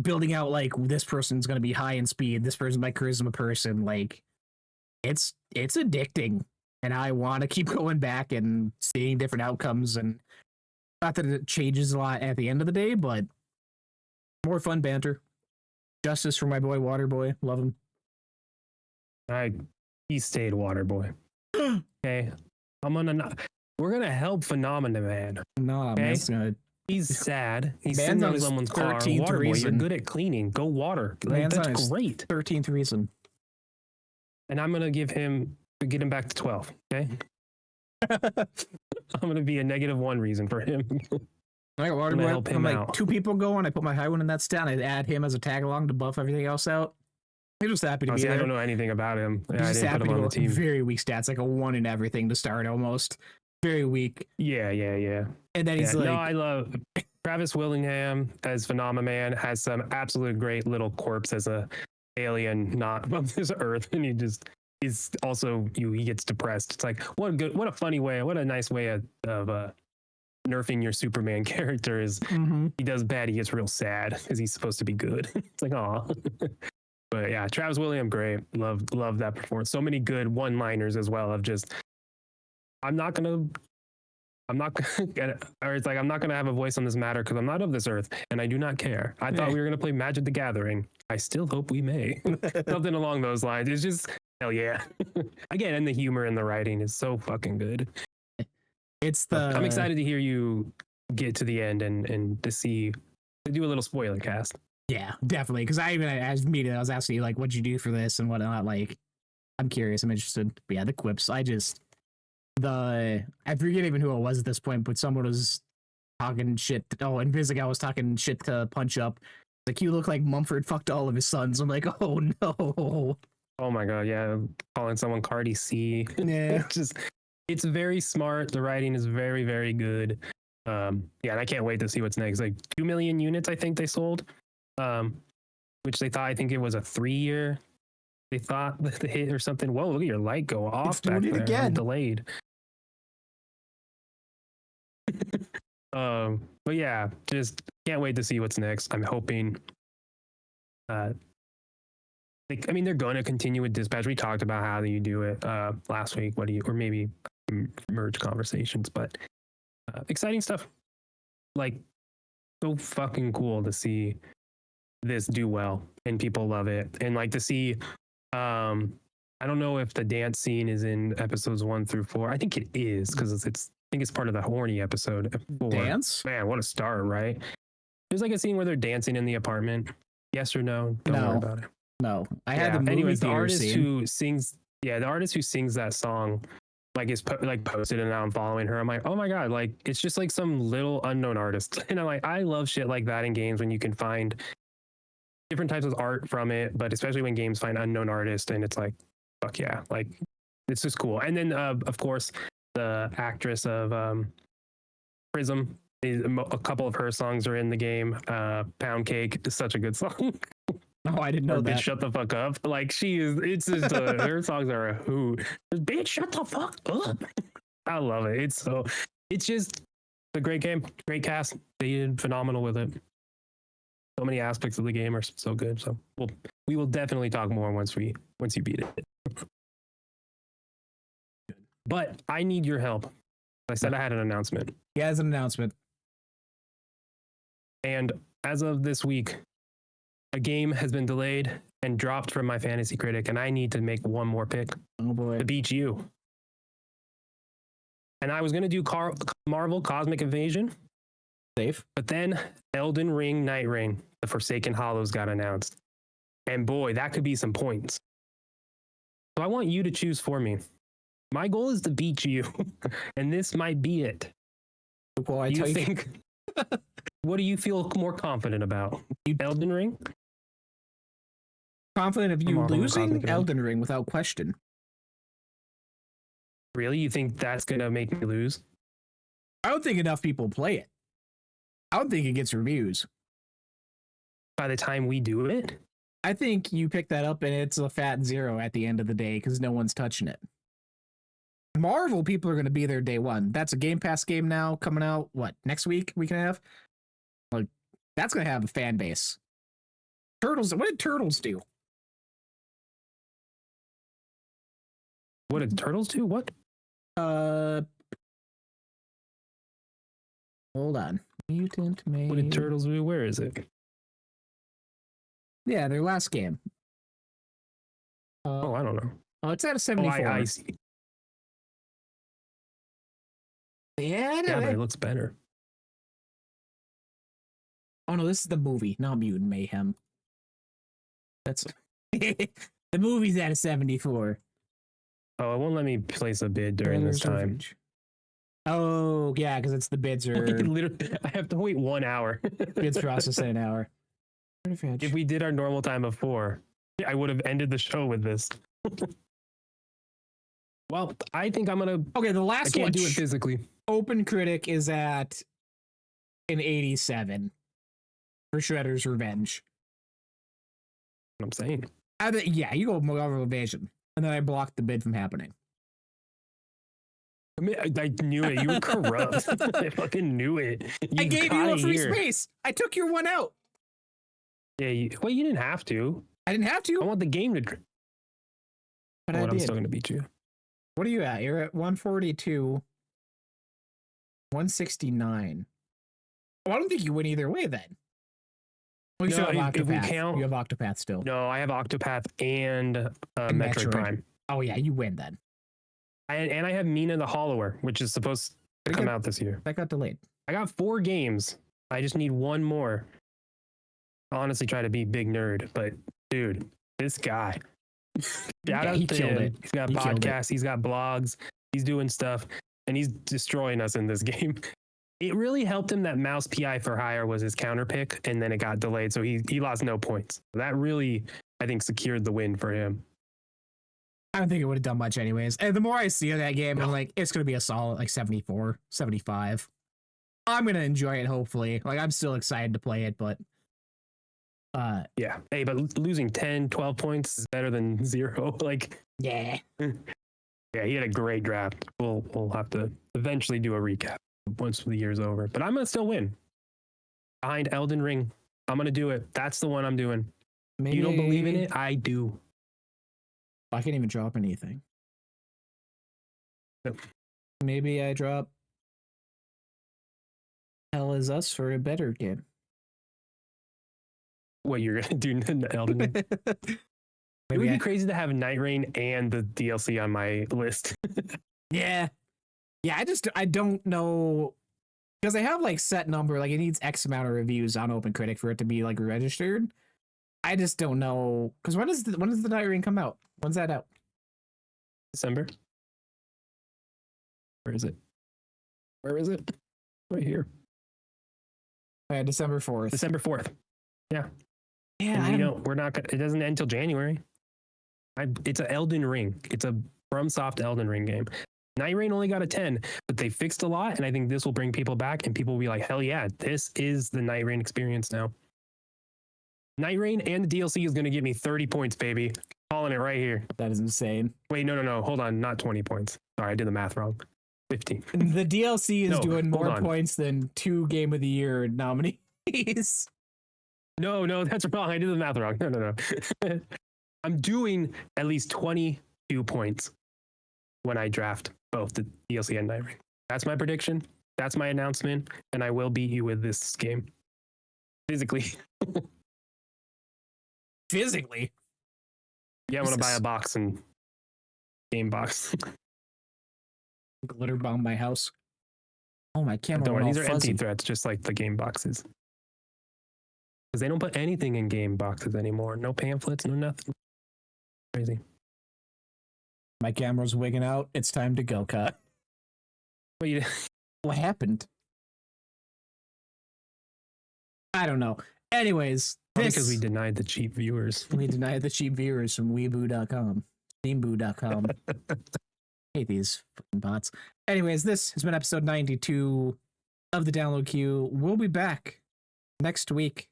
building out like this person's going to be high in speed. This person's my charisma person. Like, it's addicting, and I want to keep going back and seeing different outcomes. And not that it changes a lot at the end of the day, but more fun banter. Justice for my boy Waterboy. Love him. He stayed Waterboy. Okay. We're gonna help Phenomena Man. No, okay? Man's gonna. He's sad. He's sitting on someone's car. Waterboy, you're good at cleaning. Go water. Like, that's great. 13th reason. And I'm gonna get him back to 12. Okay. I'm gonna be a -1 reason for him. I got Waterboy. I'm like out. 2 people going. I put my high one in that stat. I add him as a tag along to buff everything else out. He's just happy to be there. I don't know anything about him. He's just happy to put him on the team. Very weak stats, like a 1 in everything to start almost. Very weak. Yeah. And then he's like, no, I love Travis Willingham as Phenomena Man. Has some absolute great little corpse as a alien not from this earth, and he gets depressed. It's like what a funny way, what a nice way of nerfing your Superman character is. He does bad, he gets real sad because he's supposed to be good. It's like, aw. But yeah, Travis William, great. Love that performance. So many good one-liners as well of just, I'm not gonna get it. Or it's like, I'm not gonna have a voice on this matter because I'm not of this earth and I do not care. I thought we were gonna play Magic the Gathering. I still hope we may. Something along those lines. It's just, hell yeah. Again, and the humor and the writing is so fucking good. I'm excited to hear you get to the end and to do a little spoiler cast. Yeah, definitely. Because I was asking you like, what'd you do for this and whatnot. Like, I'm curious. I'm interested. But yeah, the quips. I forget even who it was at this point, but someone was talking shit. Oh, and Vizigal was talking shit to Punch Up. Like, you look like Mumford fucked all of his sons. I'm like, oh no. Oh my god, yeah. Calling someone Cardi C. Yeah. It's very smart. The writing is very, very good. Yeah, and I can't wait to see what's next. Like 2 million units, I think they sold. Which they thought, I think it was a 3-year. They thought the hit or something. Whoa, look at your light go off. It's back there. Again. I'm delayed. But yeah, just can't wait to see what's next. I'm hoping. They're going to continue with dispatch. We talked about how you do it last week. Or maybe merge conversations. But exciting stuff. Like, so fucking cool to see this do well and people love it, and like to see I don't know if the dance scene is in episodes 1 through 4. I think it is, because I think it's part of the horny episode 4. Dance? Man, what a start, right? There's like a scene where they're dancing in the apartment. Yes or no? Don't worry about it. No, I had the movie anyways, the theater artist scene. who sings, the artist who sings that song, like is posted, and now I'm following her. I'm like, oh my god, like it's just like some little unknown artist, and I'm like, I love shit like that in games when you can find different types of art from it, but especially when games find unknown artists, and it's like, fuck yeah, like it's just cool. And then of course the actress of Prism, a couple of her songs are in the game. Pound Cake is such a good song. Oh, I didn't know that. Bitch, shut the fuck up. Like she is, it's just her songs are a hoot. Bitch, shut the fuck up. I love it. It's just a great game, great cast. They did phenomenal with it. So many aspects of the game are so good. So we will definitely talk more once you beat it. But I need your help. I said I had an announcement. Yeah, as an announcement. And as of this week, a game has been delayed and dropped from my fantasy critic, and I need to make one more pick. Oh boy. To beat you. And I was going to do Marvel Cosmic Invasion. Safe. But then Elden Ring Night Rain, the Forsaken Hollows, got announced. And boy, that could be some points. So I want you to choose for me. My goal is to beat you, and this might be it. Well, I do you think? What do you feel more confident about? Elden Ring? Confident of you losing Elden Ring without question. Really? You think that's going to make me lose? I don't think enough people play it. I don't think it gets reviews. By the time we do it? I think you pick that up and it's a fat 0 at the end of the day because no one's touching it. Marvel people are going to be there day one. That's a Game Pass game now coming out, next week and a half? Like, that's going to have a fan base. Turtles, what did Turtles do? What did Turtles do? What? Hold on. Mutant May. What did Turtles do? Where is it? Yeah, their last game. I don't know. Oh, it's at a 74. I see. Yeah, but it looks better. Oh no, this is the movie, not Mutant Mayhem. That's the movie's at a 74. Oh, it won't let me place a bid during this time. Oh yeah, because it's the bids are. Literally, I have to wait 1 hour. Bids process in an hour. If we did our normal time of 4, I would have ended the show with this. Well, I think I'm gonna. Okay, the last I can't one. Do it physically. Open Critic is at an 87 for Shredder's Revenge. What I'm saying. Yeah, you go Marvel Invasion, and then I blocked the bid from happening. I mean, I knew it. You were corrupt. I fucking knew it. I gave you a free space. I took your one out. Yeah, you didn't have to. I didn't have to. I want the game to. But I'm still gonna beat you. What are you at? You're at 142. 169. Oh, I don't think you win either way then. Well, you no, have if we count, you have Octopath still. No, I have Octopath and Metroid Prime. Oh yeah, you win then. And I have Mina the Hollower, which is supposed to come out this year. That got delayed. I got 4 games. I just need one more. I honestly try to be big nerd, but dude, this guy. He killed it. He's got podcasts, he's got blogs, he's doing stuff, and he's destroying us in this game. It really helped him that Mouse PI for Hire was his counter pick, and then it got delayed, so he lost no points. That really, I think, secured the win for him. I don't think it would have done much anyways. And the more I see of that game, I'm like, it's going to be a solid 74, 75. I'm going to enjoy it, hopefully. Like, I'm still excited to play it, but... yeah. Hey, but losing 10, 12 points is better than 0. Like... Yeah. Yeah, he had a great draft. We'll have to eventually do a recap once the year's over. But I'm going to still win. Behind Elden Ring. I'm going to do it. That's the one I'm doing. Maybe... You don't believe in it? I do. I can't even drop anything. maybe I drop Hell Is Us for a better game. What you're gonna do in Elden Ring? It would be crazy to have Night Rain and the DLC on my list. Yeah. Yeah, I don't know. Because they have like set number, like it needs X amount of reviews on OpenCritic for it to be like registered. I just don't know. Because when does the Night Rain come out? When's that out? December. Where is it? Where is it? Right here. December 4th. December 4th. Yeah. Yeah, and we're not. It doesn't end until January. It's an Elden Ring. It's a FromSoft Elden Ring game. Night Rain only got a 10, but they fixed a lot, and I think this will bring people back, and people will be like, hell yeah, this is the Night Rain experience now. Night Rain and the DLC is going to give me 30 points, baby. Calling it right here. That is insane. Wait, no. Hold on. Not 20 points. Sorry, I did the math wrong. 15. The DLC is doing more on. points than 2 Game of the Year nominees. No, that's wrong. I did the math wrong. No. I'm doing at least 22 points when I draft both the DLC and Night Rain. That's my prediction. That's my announcement. And I will beat you with this game. Physically. Physically? Yeah, I want to buy a box and game box. Glitter bomb my house. Oh, my camera. Don't worry, these are fuzzy. empty threats, just like the game boxes. Because they don't put anything in game boxes anymore. No pamphlets, no nothing. Crazy. My camera's wigging out. It's time to go, cut. What happened? I don't know. Anyways, because we denied the cheap viewers. We denied the cheap viewers from Weeboo.com, Steamboo.com. Hate these fucking bots. Anyways, this has been episode 92 of the Download Queue. We'll be back next week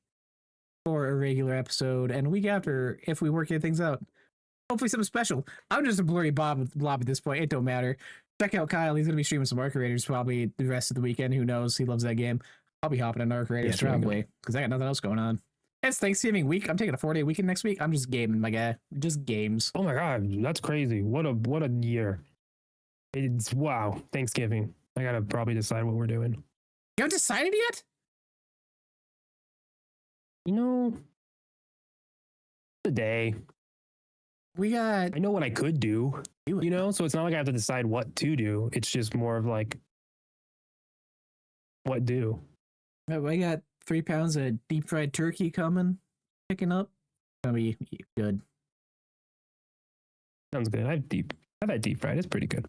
for a regular episode, and a week after if we work things out. Hopefully something special. I'm just a blurry blob at this point. It don't matter. Check out Kyle. He's going to be streaming some Arc Raiders probably the rest of the weekend. Who knows? He loves that game. I'll be hopping on Arc Raiders probably because I got nothing else going on. It's Thanksgiving week. I'm taking a 4-day weekend next week. I'm just gaming, my guy. Just games. Oh my God. That's crazy. What a year. It's wow. Thanksgiving. I got to probably decide what we're doing. You haven't decided yet? You know, the day. I know what I could do, you know, so it's not like I have to decide what to do. It's just more of like, what do? I got 3 pounds of deep fried turkey coming, picking up. Gonna be good. Sounds good. I've had deep fried. It's pretty good.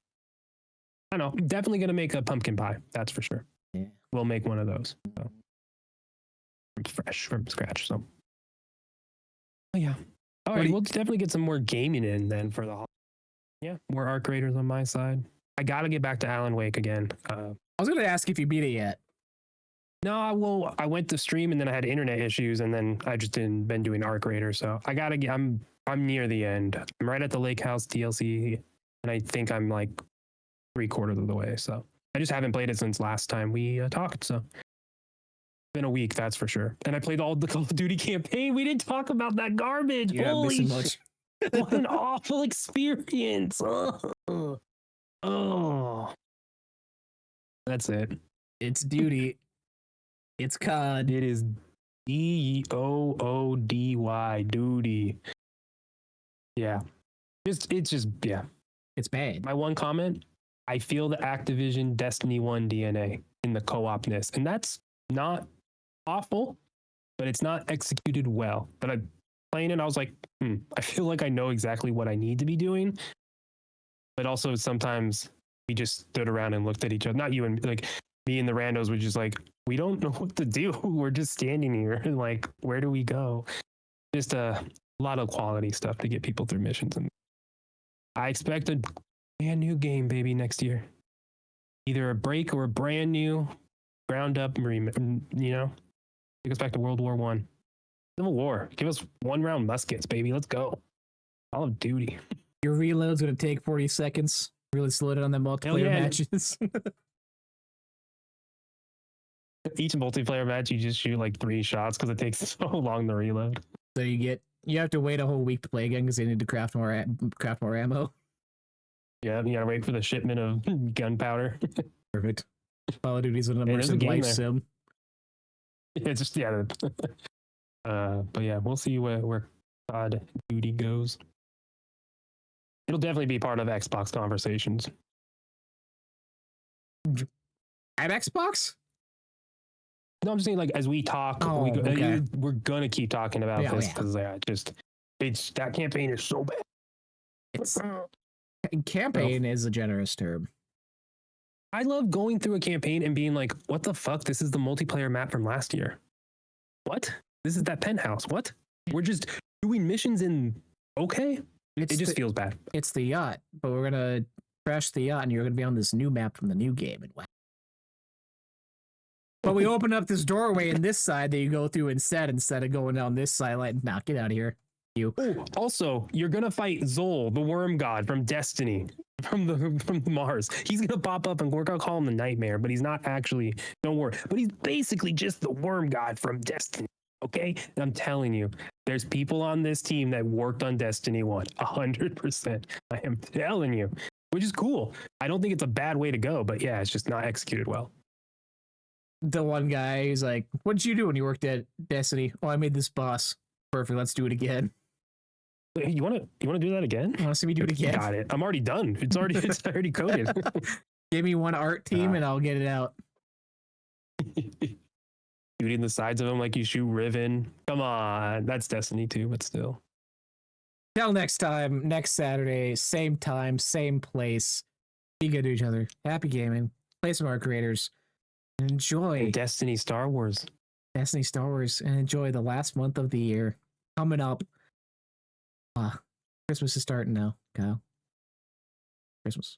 I know. I'm definitely gonna make a pumpkin pie. That's for sure. Yeah. We'll make one of those. So. From scratch. So. Oh yeah. All right, we'll definitely get some more gaming in then for the. Yeah, more Arc Raiders on my side. I gotta get back to Alan Wake again. I was gonna ask if you beat it yet. No, I went to stream and then I had internet issues and then I just been doing Arc Raider. So I gotta get. I'm near the end. I'm right at the Lake House DLC, and I think I'm like 3/4 of the way. So I just haven't played it since last time we talked. So. Been a week, that's for sure. And I played all the Call of Duty campaign. We didn't talk about that garbage. Yeah, Holy much. what an awful experience. Oh. That's it. It's duty. It's COD. It is DOODY. Duty. Yeah. It's just yeah. It's bad. My one comment, I feel the Activision Destiny 1 DNA in the co-opness. And that's not awful, but it's not executed well. But I'm playing it, I was like, I feel like I know exactly what I need to be doing. But also sometimes we just stood around and looked at each other. Not you and like me and the randos were just like, we don't know what to do. We're just standing here. Like, where do we go? Just a lot of quality stuff to get people through missions. And I expect a brand new game, baby, next year. Either a break or a brand new ground up, you know? Take us back to World War I. Civil War. Give us 1-round muskets, baby. Let's go. Call of Duty. Your reload's gonna take 40 seconds. Really slow it on the multiplayer matches. Each multiplayer match, you just shoot like 3 shots because it takes so long to reload. So you have to wait a whole week to play again because they need to craft more ammo. Yeah, you gotta wait for the shipment of gunpowder. Perfect. Call of Duty's an There's a immersive game life there. sim. It's just yeah. But yeah, we'll see where COD Duty goes. It'll definitely be part of Xbox conversations. At Xbox? No, I'm just saying, like, as we talk, Oh, okay. we're gonna keep talking about Yeah, this yeah. because it's that campaign is so bad. It's campaign is a generous term. I love going through a campaign and being like, what the fuck? This is the multiplayer map from last year. What? This is that penthouse. What? We're just doing missions in okay. It just feels bad. It's the yacht, but we're gonna crash the yacht and you're gonna be on this new map from the new game. And but we open up this doorway in this side that you go through instead of going down this side. Like, nah, get out of here. You. Oh, also, you're gonna fight Zol, the worm god from Destiny, from Mars. He's gonna pop up and we're gonna call him the Nightmare, but he's not actually. Don't worry. But he's basically just the worm god from Destiny. Okay, and I'm telling you, there's people on this team that worked on Destiny 1, 100%. I am telling you, which is cool. I don't think it's a bad way to go, but yeah, it's just not executed well. The one guy, he's like, "What did you do when you worked at Destiny?" "Oh, I made this boss." "Perfect. Let's do it again." Hey, you want to do that again? "Want to see me do it again?" Got it. I'm already done. It's already coded. Give me one art team and I'll get it out. Shooting the sides of them like you shoot Riven. Come on, that's Destiny 2, but still. Till next time, next Saturday, same time, same place. Be good to each other. Happy gaming. Play some art creators. And enjoy And Destiny Star Wars. Destiny Star Wars and enjoy the last month of the year coming up. Christmas is starting now, Kyle. Christmas.